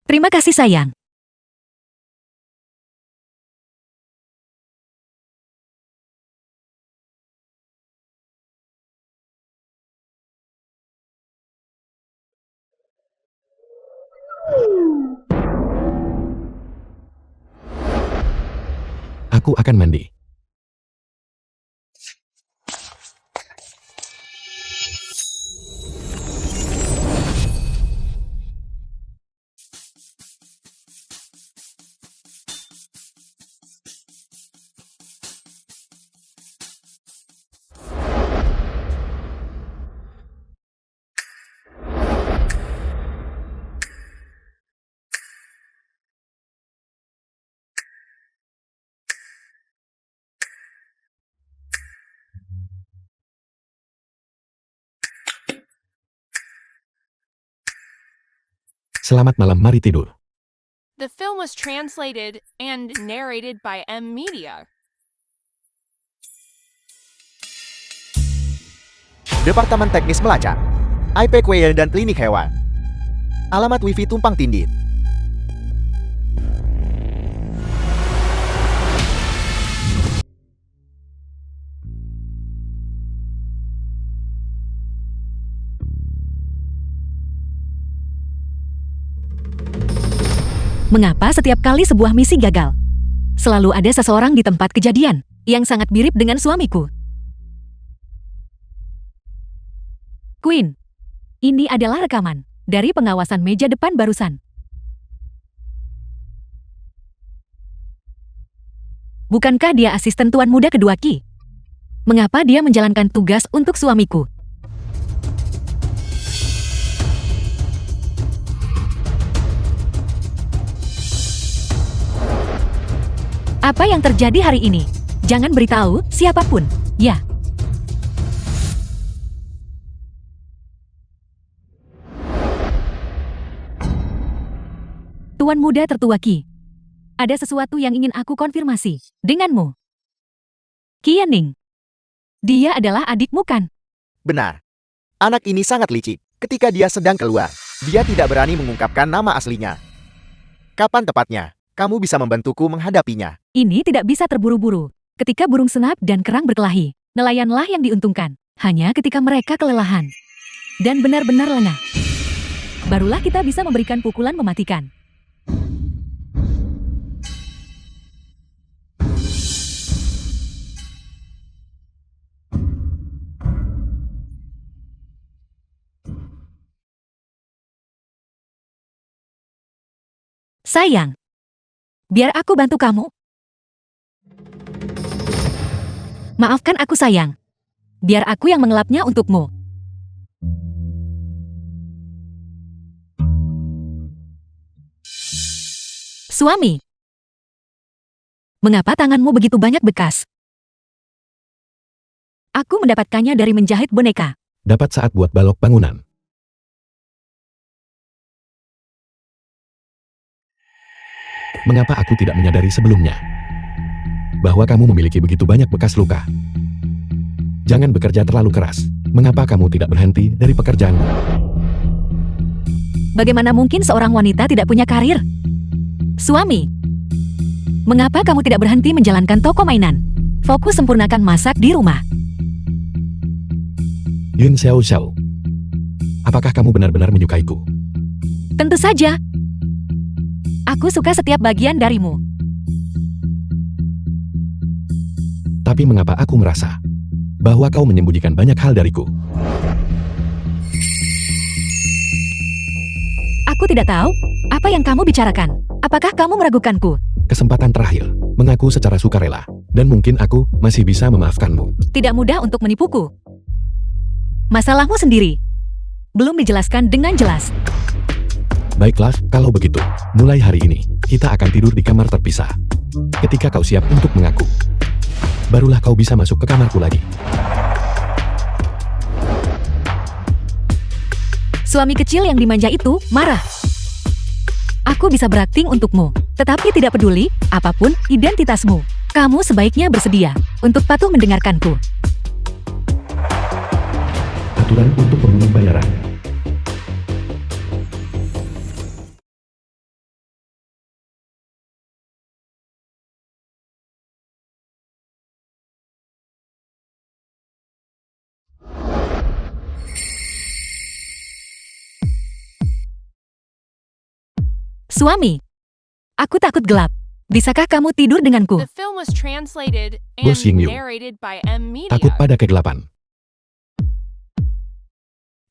Terima kasih sayang. Aku akan mandi. Selamat malam, mari tidur. The film was translated and narrated by M Media. Departemen Teknis melacak. IP Kuil dan Klinik Hewan. Alamat Wifi tumpang tindih. Mengapa setiap kali sebuah misi gagal, selalu ada seseorang di tempat kejadian yang sangat mirip dengan suamiku? Queen, ini adalah rekaman dari pengawasan meja depan barusan. Bukankah dia asisten tuan muda kedua Ki? Mengapa dia menjalankan tugas untuk suamiku? Apa yang terjadi hari ini? Jangan beritahu siapapun, ya. Tuan muda tertua Ki, ada sesuatu yang ingin aku konfirmasi denganmu. Qianning, dia adalah adikmu kan? Benar. Anak ini sangat licik. Ketika dia sedang keluar, dia tidak berani mengungkapkan nama aslinya. Kapan tepatnya kamu bisa membantuku menghadapinya? Ini tidak bisa terburu-buru. Ketika burung senap dan kerang berkelahi, nelayanlah yang diuntungkan. Hanya ketika mereka kelelahan dan benar-benar lengah, barulah kita bisa memberikan pukulan mematikan. Sayang, biar aku bantu kamu. Maafkan aku sayang. Biar aku yang mengelapnya untukmu. Suami, mengapa tanganmu begitu banyak bekas? Aku mendapatkannya dari menjahit boneka. Dapat saat buat balok bangunan. Mengapa aku tidak menyadari sebelumnya bahwa kamu memiliki begitu banyak bekas luka? Jangan bekerja terlalu keras. Mengapa kamu tidak berhenti dari pekerjaanmu? Bagaimana mungkin seorang wanita tidak punya karir? Suami, mengapa kamu tidak berhenti menjalankan toko mainan? Fokus sempurnakan masak di rumah. Yun Xiao Xiao, apakah kamu benar-benar menyukaiku? Tentu saja. Aku suka setiap bagian darimu. Tapi mengapa aku merasa bahwa kau menyembunyikan banyak hal dariku? Aku tidak tahu apa yang kamu bicarakan. Apakah kamu meragukanku? Kesempatan terakhir, mengaku secara sukarela, dan mungkin aku masih bisa memaafkanmu. Tidak mudah untuk menipuku. Masalahmu sendiri belum dijelaskan dengan jelas. Baiklah, kalau begitu, mulai hari ini, kita akan tidur di kamar terpisah. Ketika kau siap untuk mengaku, barulah kau bisa masuk ke kamarku lagi. Suami kecil yang dimanja itu marah. Aku bisa berakting untukmu, tetapi tidak peduli apapun identitasmu. Kamu sebaiknya bersedia untuk patuh mendengarkanku. Aturan untuk pembunuh bayaran. Suami, aku takut gelap. Bisakah kamu tidur denganku? The film was translated Bos and Ying Yu. narrated by M Takut Media. pada kegelapan.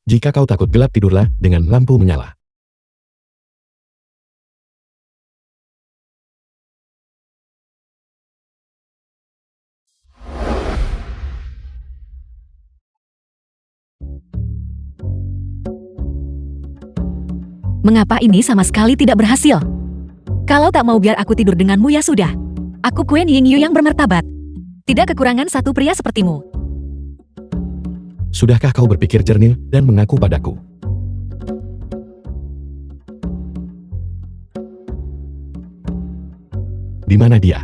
Jika kau takut gelap, tidurlah dengan lampu menyala. Mengapa ini sama sekali tidak berhasil? Kalau tak mau biar aku tidur denganmu ya sudah. Aku Queen Ying Yu yang bermartabat. Tidak kekurangan satu pria sepertimu. Sudahkah kau berpikir jernih dan mengaku padaku? Di mana dia?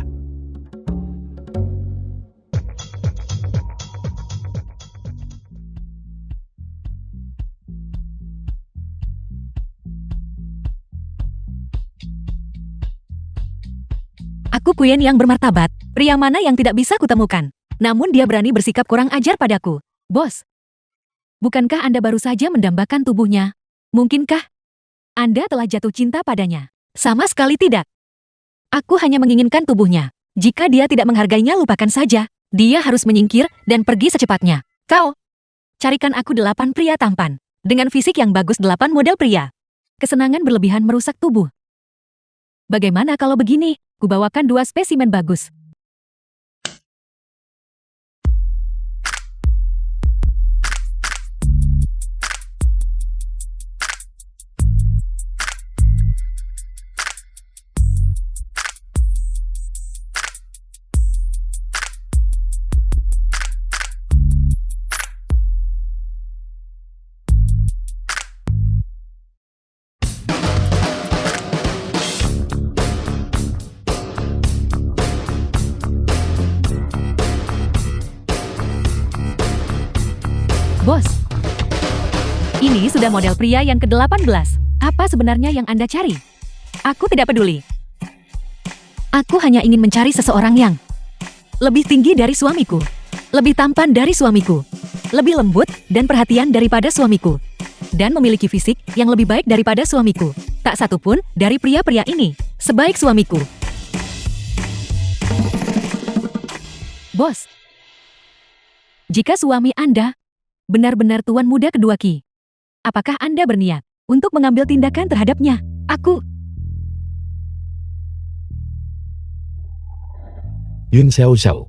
Aku Queen yang bermartabat. Pria mana yang tidak bisa kutemukan? Namun dia berani bersikap kurang ajar padaku. Bos, bukankah Anda baru saja mendambakan tubuhnya? Mungkinkah Anda telah jatuh cinta padanya? Sama sekali tidak. Aku hanya menginginkan tubuhnya. Jika dia tidak menghargainya, lupakan saja. Dia harus menyingkir dan pergi secepatnya. Kau, carikan aku 8 pria tampan. Dengan fisik yang bagus, 8 model pria. Kesenangan berlebihan merusak tubuh. Bagaimana kalau begini? Kubawakan 2 spesimen bagus. Bos, ini sudah model pria yang ke-18. Apa sebenarnya yang Anda cari? Aku tidak peduli. Aku hanya ingin mencari seseorang yang lebih tinggi dari suamiku, lebih tampan dari suamiku, lebih lembut dan perhatian daripada suamiku, dan memiliki fisik yang lebih baik daripada suamiku. Tak satu pun dari pria-pria ini sebaik suamiku. Bos, jika suami Anda benar-benar tuan muda kedua Ki, apakah Anda berniat untuk mengambil tindakan terhadapnya? Aku... Yun Xiao Xiao.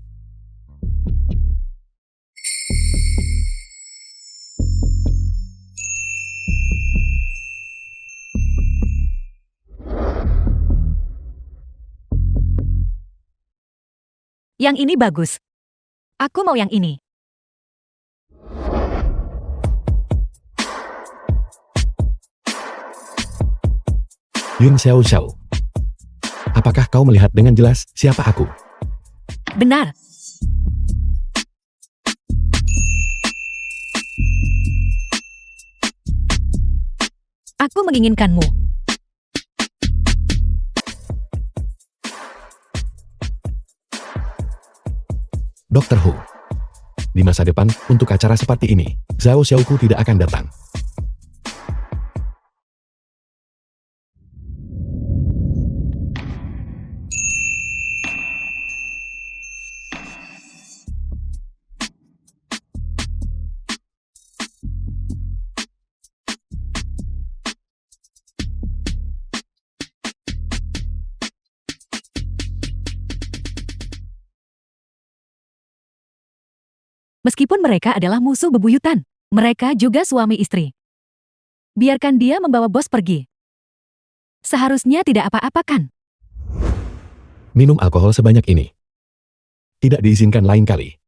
Yang ini bagus. Aku mau yang ini. Yun Xiao Xiao. Apakah kau melihat dengan jelas siapa aku? Benar. Aku menginginkanmu. Dr. Hu. Di masa depan, untuk acara seperti ini, Zhao Xiaoku tidak akan datang. Meskipun mereka adalah musuh bebuyutan, mereka juga suami istri. Biarkan dia membawa bos pergi. Seharusnya tidak apa-apakan. Minum alkohol sebanyak ini. Tidak diizinkan lain kali.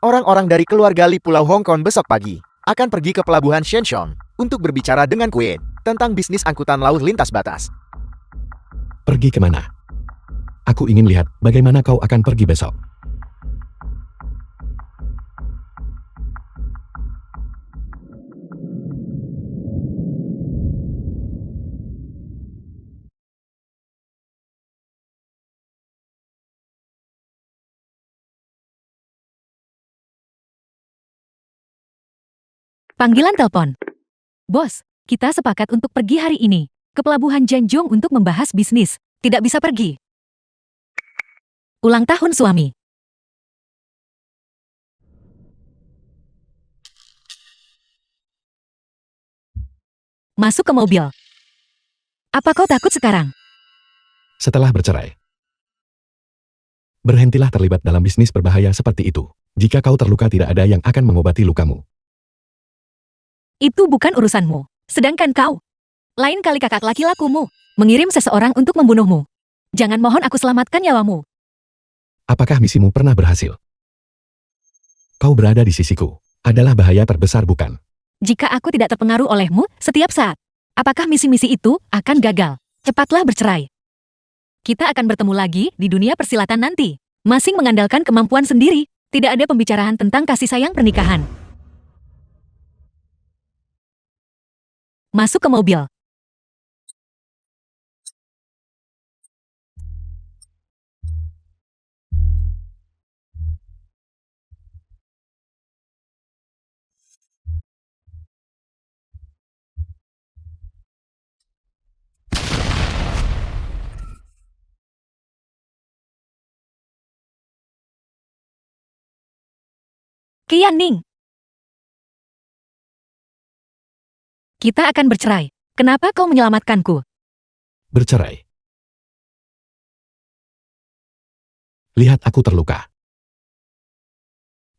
Orang-orang dari keluarga Li Pulau Hong Kong besok pagi akan pergi ke pelabuhan Shenzhen untuk berbicara dengan Queen tentang bisnis angkutan laut lintas batas. Pergi kemana? Aku ingin lihat bagaimana kau akan pergi besok. Panggilan telepon. Bos, kita sepakat untuk pergi hari ini ke pelabuhan Janjong untuk membahas bisnis. Tidak bisa pergi. Ulang tahun suami. Masuk ke mobil. Apa kau takut sekarang? Setelah bercerai. Berhentilah terlibat dalam bisnis berbahaya seperti itu. Jika kau terluka tidak ada yang akan mengobati lukamu. Itu bukan urusanmu. Sedangkan kau, lain kali kakak laki-lakumu, mengirim seseorang untuk membunuhmu. Jangan mohon aku selamatkan nyawamu. Apakah misimu pernah berhasil? Kau berada di sisiku. Adalah bahaya terbesar bukan? Jika aku tidak terpengaruh olehmu setiap saat, apakah misi-misi itu akan gagal? Cepatlah bercerai. Kita akan bertemu lagi di dunia persilatan nanti. Masing mengandalkan kemampuan sendiri. Tidak ada pembicaraan tentang kasih sayang pernikahan. Masuk ke mobil. Kian Ning. Kita akan bercerai. Kenapa kau menyelamatkanku? Bercerai. Lihat aku terluka.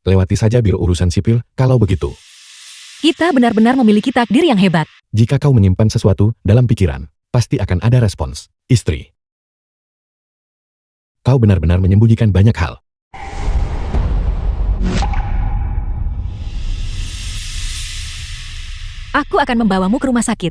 Lewati saja biro urusan sipil, kalau begitu. Kita benar-benar memiliki takdir yang hebat. Jika kau menyimpan sesuatu dalam pikiran, pasti akan ada respons. Istri. Kau benar-benar menyembunyikan banyak hal. Aku akan membawamu ke rumah sakit.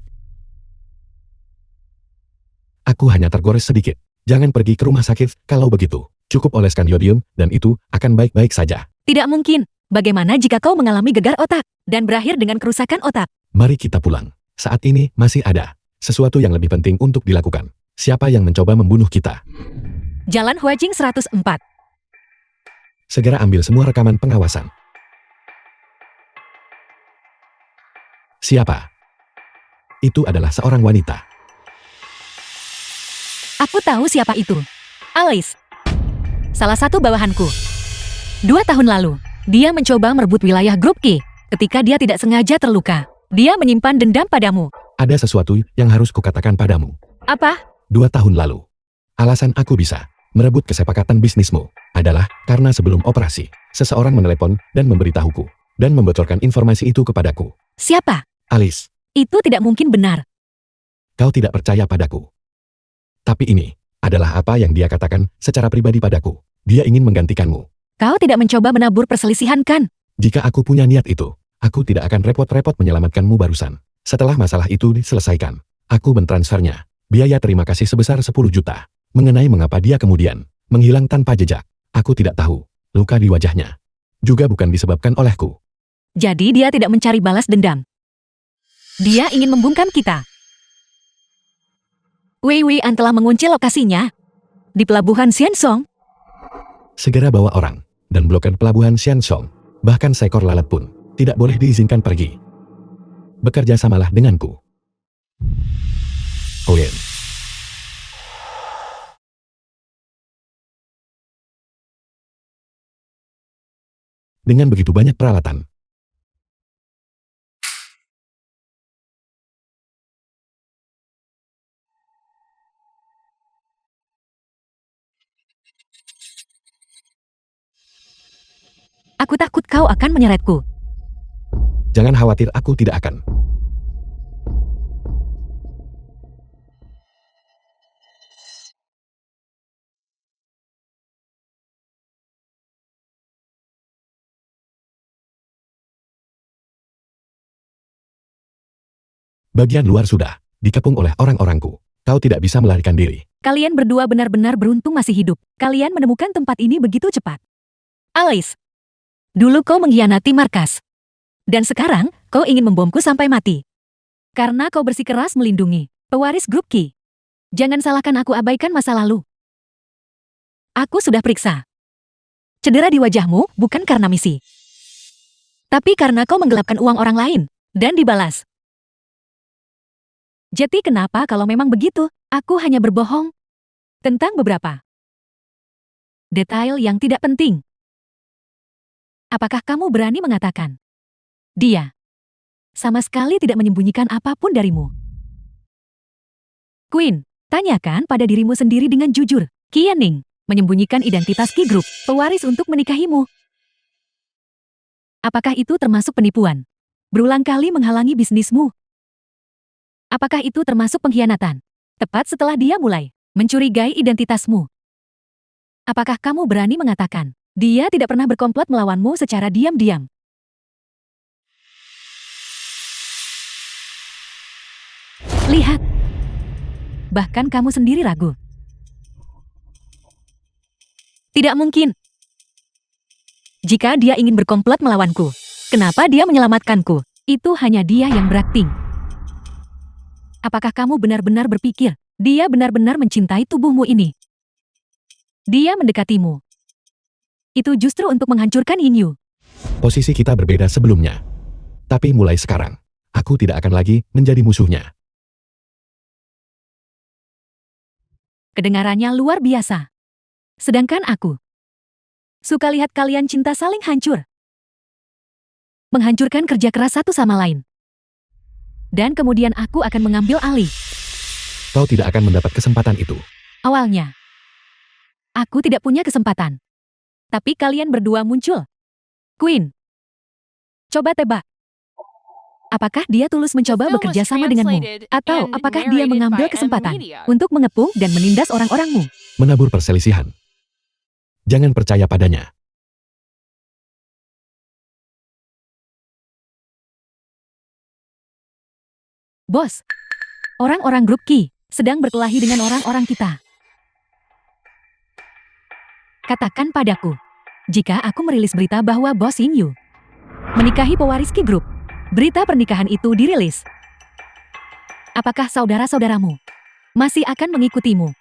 Aku hanya tergores sedikit. Jangan pergi ke rumah sakit kalau begitu. Cukup oleskan yodium, dan itu akan baik-baik saja. Tidak mungkin. Bagaimana jika kau mengalami gegar otak dan berakhir dengan kerusakan otak? Mari kita pulang. Saat ini masih ada sesuatu yang lebih penting untuk dilakukan. Siapa yang mencoba membunuh kita? Jalan Huajing 104. Segera ambil semua rekaman pengawasan. Siapa? Itu adalah seorang wanita. Aku tahu siapa itu. Alice. Salah satu bawahanku. 2 tahun lalu, dia mencoba merebut wilayah Grup Q. Ketika dia tidak sengaja terluka, dia menyimpan dendam padamu. Ada sesuatu yang harus kukatakan padamu. Apa? 2 tahun lalu. Alasan aku bisa merebut kesepakatan bisnismu adalah karena sebelum operasi, seseorang menelepon dan memberitahuku dan membocorkan informasi itu kepadaku. Siapa? Alice, Itu tidak mungkin benar. kau tidak percaya padaku. Tapi ini adalah apa yang dia katakan secara pribadi padaku. Dia ingin menggantikanmu. Kau tidak mencoba menabur perselisihan kan? Jika aku punya niat itu, aku tidak akan repot-repot menyelamatkanmu barusan. Setelah masalah itu diselesaikan, aku mentransfernya. Biaya terima kasih sebesar 10 juta. Mengenai mengapa dia kemudian menghilang tanpa jejak, aku tidak tahu. Luka di wajahnya juga bukan disebabkan olehku. Jadi dia tidak mencari balas dendam. Dia ingin membungkam kita. Wei Wei An telah mengunci lokasinya. Di pelabuhan Xiansong. Segera bawa orang dan blokir pelabuhan Xiansong. Bahkan seekor lalat pun tidak boleh diizinkan pergi. Bekerja samalah denganku. Oyen. Dengan begitu banyak peralatan, Aku takut kau akan menyeretku. jangan khawatir, aku tidak akan. Bagian luar sudah dikepung oleh orang-orangku. Kau tidak bisa melarikan diri. Kalian berdua benar-benar beruntung masih hidup. Kalian menemukan tempat ini begitu cepat. Alice, dulu kau mengkhianati markas. Dan sekarang, kau ingin membomku sampai mati. Karena kau bersikeras melindungi pewaris grup Ki. Jangan salahkan aku abaikan masa lalu. Aku sudah periksa. Cedera di wajahmu bukan karena misi. Tapi karena kau menggelapkan uang orang lain. Dan dibalas. Jadi kenapa kalau memang begitu, aku hanya berbohong tentang beberapa detail yang tidak penting. Apakah kamu berani mengatakan dia sama sekali tidak menyembunyikan apapun darimu? Queen, tanyakan pada dirimu sendiri dengan jujur. Qianning menyembunyikan identitas Qi Group, pewaris untuk menikahimu. Apakah itu termasuk penipuan? Berulang kali menghalangi bisnismu? Apakah itu termasuk pengkhianatan? Tepat setelah dia mulai mencurigai identitasmu. Apakah kamu berani mengatakan dia tidak pernah berkomplot melawanmu secara diam-diam? Lihat. Bahkan kamu sendiri ragu. Tidak mungkin. Jika dia ingin berkomplot melawanku, kenapa dia menyelamatkanku? Itu hanya dia yang berakting. Apakah kamu benar-benar berpikir dia benar-benar mencintai tubuhmu ini? Dia mendekatimu. Itu justru untuk menghancurkan Yingyu. Posisi kita berbeda sebelumnya. Tapi mulai sekarang, aku tidak akan lagi menjadi musuhnya. Kedengarannya luar biasa. Sedangkan aku suka lihat kalian cinta saling hancur. Menghancurkan kerja keras satu sama lain. Dan kemudian aku akan mengambil alih. Kau tidak akan mendapat kesempatan itu. Awalnya, aku tidak punya kesempatan. Tapi kalian berdua muncul. Queen, coba tebak. Apakah dia tulus mencoba The film bekerja was sama denganmu? translated Atau and apakah dia narrated mengambil by M kesempatan Media. untuk mengepung dan menindas orang-orangmu? Menabur perselisihan. Jangan percaya padanya. Bos, orang-orang grup Qi sedang berkelahi dengan orang-orang kita. Katakan padaku, jika aku merilis berita bahwa Bos Yingyu menikahi pewaris Qi Group, berita pernikahan itu dirilis. Apakah saudara-saudaramu masih akan mengikutimu?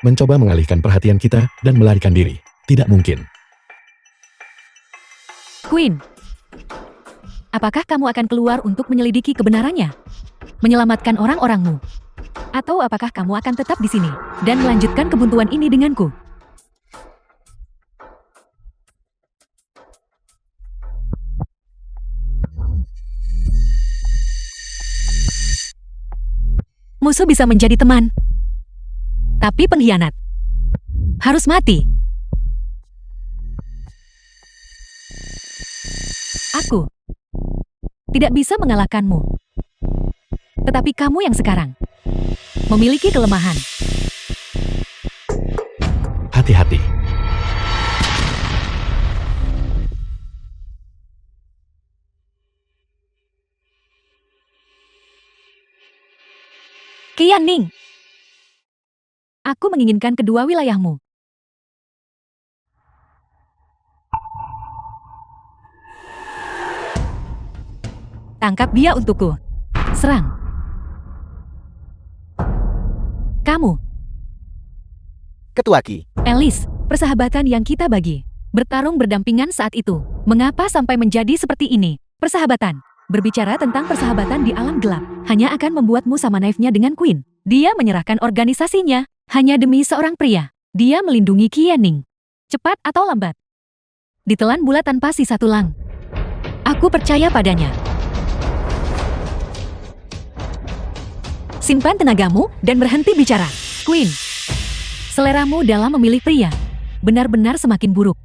Mencoba mengalihkan perhatian kita dan melarikan diri. Tidak mungkin. Queen, apakah kamu akan keluar untuk menyelidiki kebenarannya? Menyelamatkan orang-orangmu? Atau apakah kamu akan tetap di sini dan melanjutkan kebuntuan ini denganku? Musuh bisa menjadi teman, tapi pengkhianat harus mati. Aku tidak bisa mengalahkanmu. Tetapi kamu yang sekarang memiliki kelemahan. Hati-hati. Qianning, aku menginginkan kedua wilayahmu. Tangkap dia untukku. Serang. Kamu, Ketua Qi, Alice, persahabatan yang kita bagi. Bertarung berdampingan saat itu. Mengapa sampai menjadi seperti ini? Persahabatan. Berbicara tentang persahabatan di alam gelap, hanya akan membuatmu sama naifnya dengan Queen. Dia menyerahkan organisasinya, hanya demi seorang pria. Dia melindungi Qianning. Cepat atau lambat. Ditelan bulat tanpa sisa tulang. Aku percaya padanya. Simpan tenagamu dan berhenti bicara. Queen, seleramu dalam memilih pria benar-benar semakin buruk.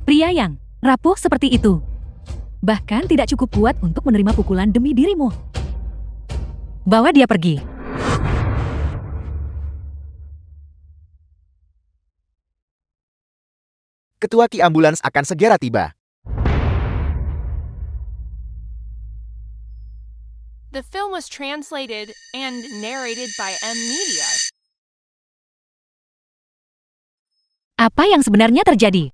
Pria yang rapuh seperti itu bahkan tidak cukup kuat untuk menerima pukulan demi dirimu. Bawa dia pergi. Ketua Qi Ambulans akan segera tiba. The film was translated and narrated by M Media. Apa yang sebenarnya terjadi?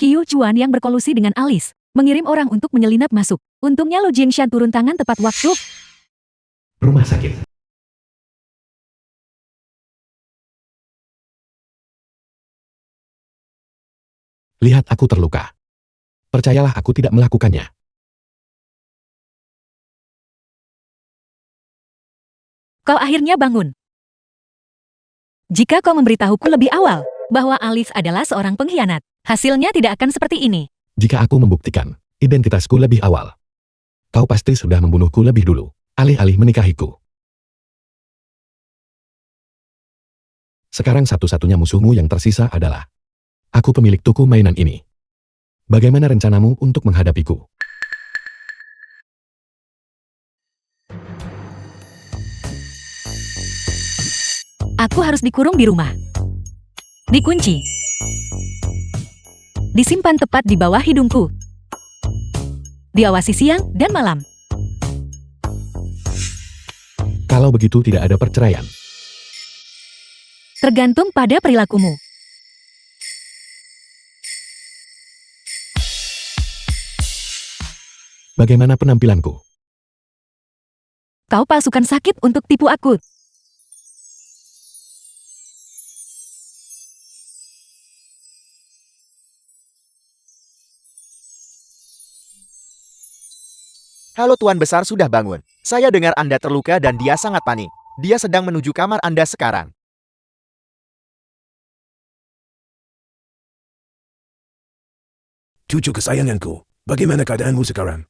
Qiu Chuan yang berkolusi dengan Alice, mengirim orang untuk menyelinap masuk. Untungnya Lu Jingshan turun tangan tepat waktu. Rumah sakit. Lihat aku terluka. Percayalah aku tidak melakukannya. Kau akhirnya bangun. Jika kau memberitahuku lebih awal bahwa Alice adalah seorang pengkhianat, hasilnya tidak akan seperti ini. Jika aku membuktikan identitasku lebih awal, kau pasti sudah membunuhku lebih dulu, alih-alih menikahiku. Sekarang satu-satunya musuhmu yang tersisa adalah aku, pemilik toko mainan ini. Bagaimana rencanamu untuk menghadapiku? Aku harus dikurung di rumah. Dikunci. Disimpan tepat di bawah hidungku. Diawasi siang dan malam. Kalau begitu tidak ada perceraian. Tergantung pada perilakumu. Bagaimana penampilanku? Kau palsukan sakit untuk tipu aku. Halo Tuan Besar sudah bangun. Saya dengar Anda terluka dan dia sangat panik. Dia sedang menuju kamar Anda sekarang. Cucu kesayanganku, bagaimana keadaanmu sekarang?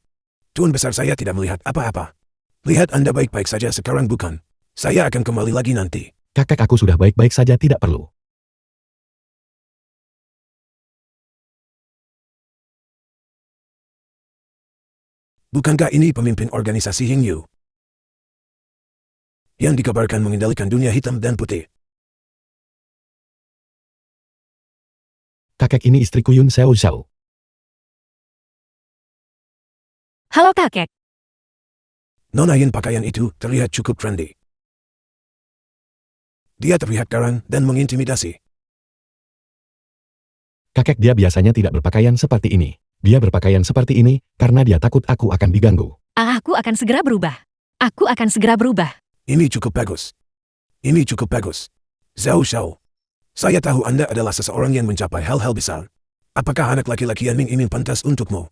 Tuan Besar, saya tidak melihat apa-apa. Lihat Anda baik-baik saja sekarang, bukan? Saya akan kembali lagi nanti. Kakek, aku sudah baik-baik saja, tidak perlu. Bukankah ini pemimpin organisasi Hingyu? Yang dikabarkan mengendalikan dunia hitam dan putih. Kakek, ini istriku Yun Xiao Xiao. Halo kakek. Nona Yin, pakaian itu terlihat cukup trendy. Dia terlihat garang dan mengintimidasi. Kakek, dia biasanya tidak berpakaian seperti ini. Dia berpakaian seperti ini karena dia takut aku akan diganggu. Aku akan segera berubah. Aku akan segera berubah. Ini cukup bagus. Ini cukup bagus. Xiao Xiao. Saya tahu Anda adalah seseorang yang mencapai hal-hal besar. Apakah anak laki-laki yang Ming pantas untukmu?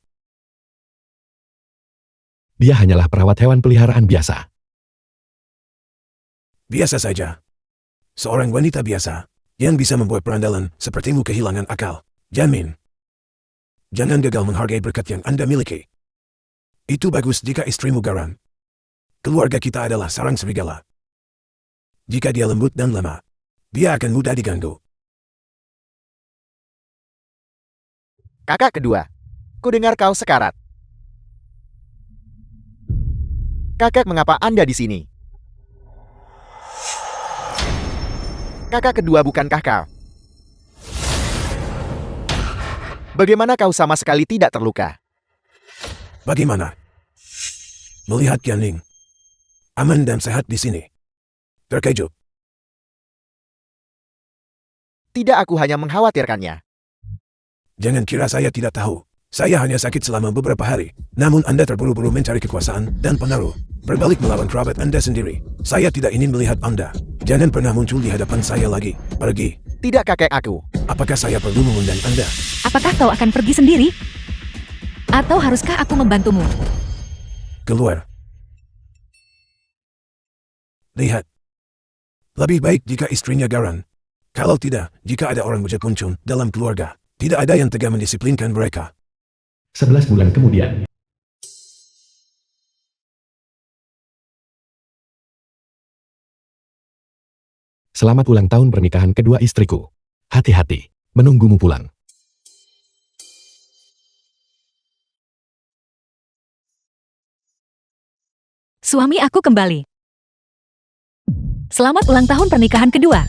Dia hanyalah perawat hewan peliharaan biasa. Biasa saja. Seorang wanita biasa yang bisa membuat perandalan sepertimu kehilangan akal. Jamin. Jangan gagal menghargai berkat yang Anda miliki. Itu bagus jika istrimu garang. Keluarga kita adalah sarang serigala. Jika dia lembut dan lemah, dia akan mudah diganggu. Kakak kedua. Kudengar kau sekarat. Kakak, mengapa Anda di sini? Kakak kedua, bukankah kau? Bagaimana kau sama sekali tidak terluka? Bagaimana? Melihat Qianling aman dan sehat di sini. Terkejut. Tidak, aku hanya mengkhawatirkannya. Jangan kira saya tidak tahu. Saya hanya sakit selama beberapa hari. Namun Anda terburu-buru mencari kekuasaan dan pengaruh. Berbalik melawan kerabat Anda sendiri. Saya tidak ingin melihat Anda. Jangan pernah muncul di hadapan saya lagi. Pergi. Tidak, kakek aku. Apakah saya perlu mengundang Anda? Apakah kau akan pergi sendiri? Atau haruskah aku membantumu? Keluar. Lihat. Lebih baik jika istrinya garang. Kalau tidak, jika ada orang bejat muncul dalam keluarga, tidak ada yang tega mendisiplinkan mereka. 11 bulan kemudian. Selamat ulang tahun pernikahan kedua istriku. Hati-hati, menunggumu pulang. Suami aku kembali. Selamat ulang tahun pernikahan kedua.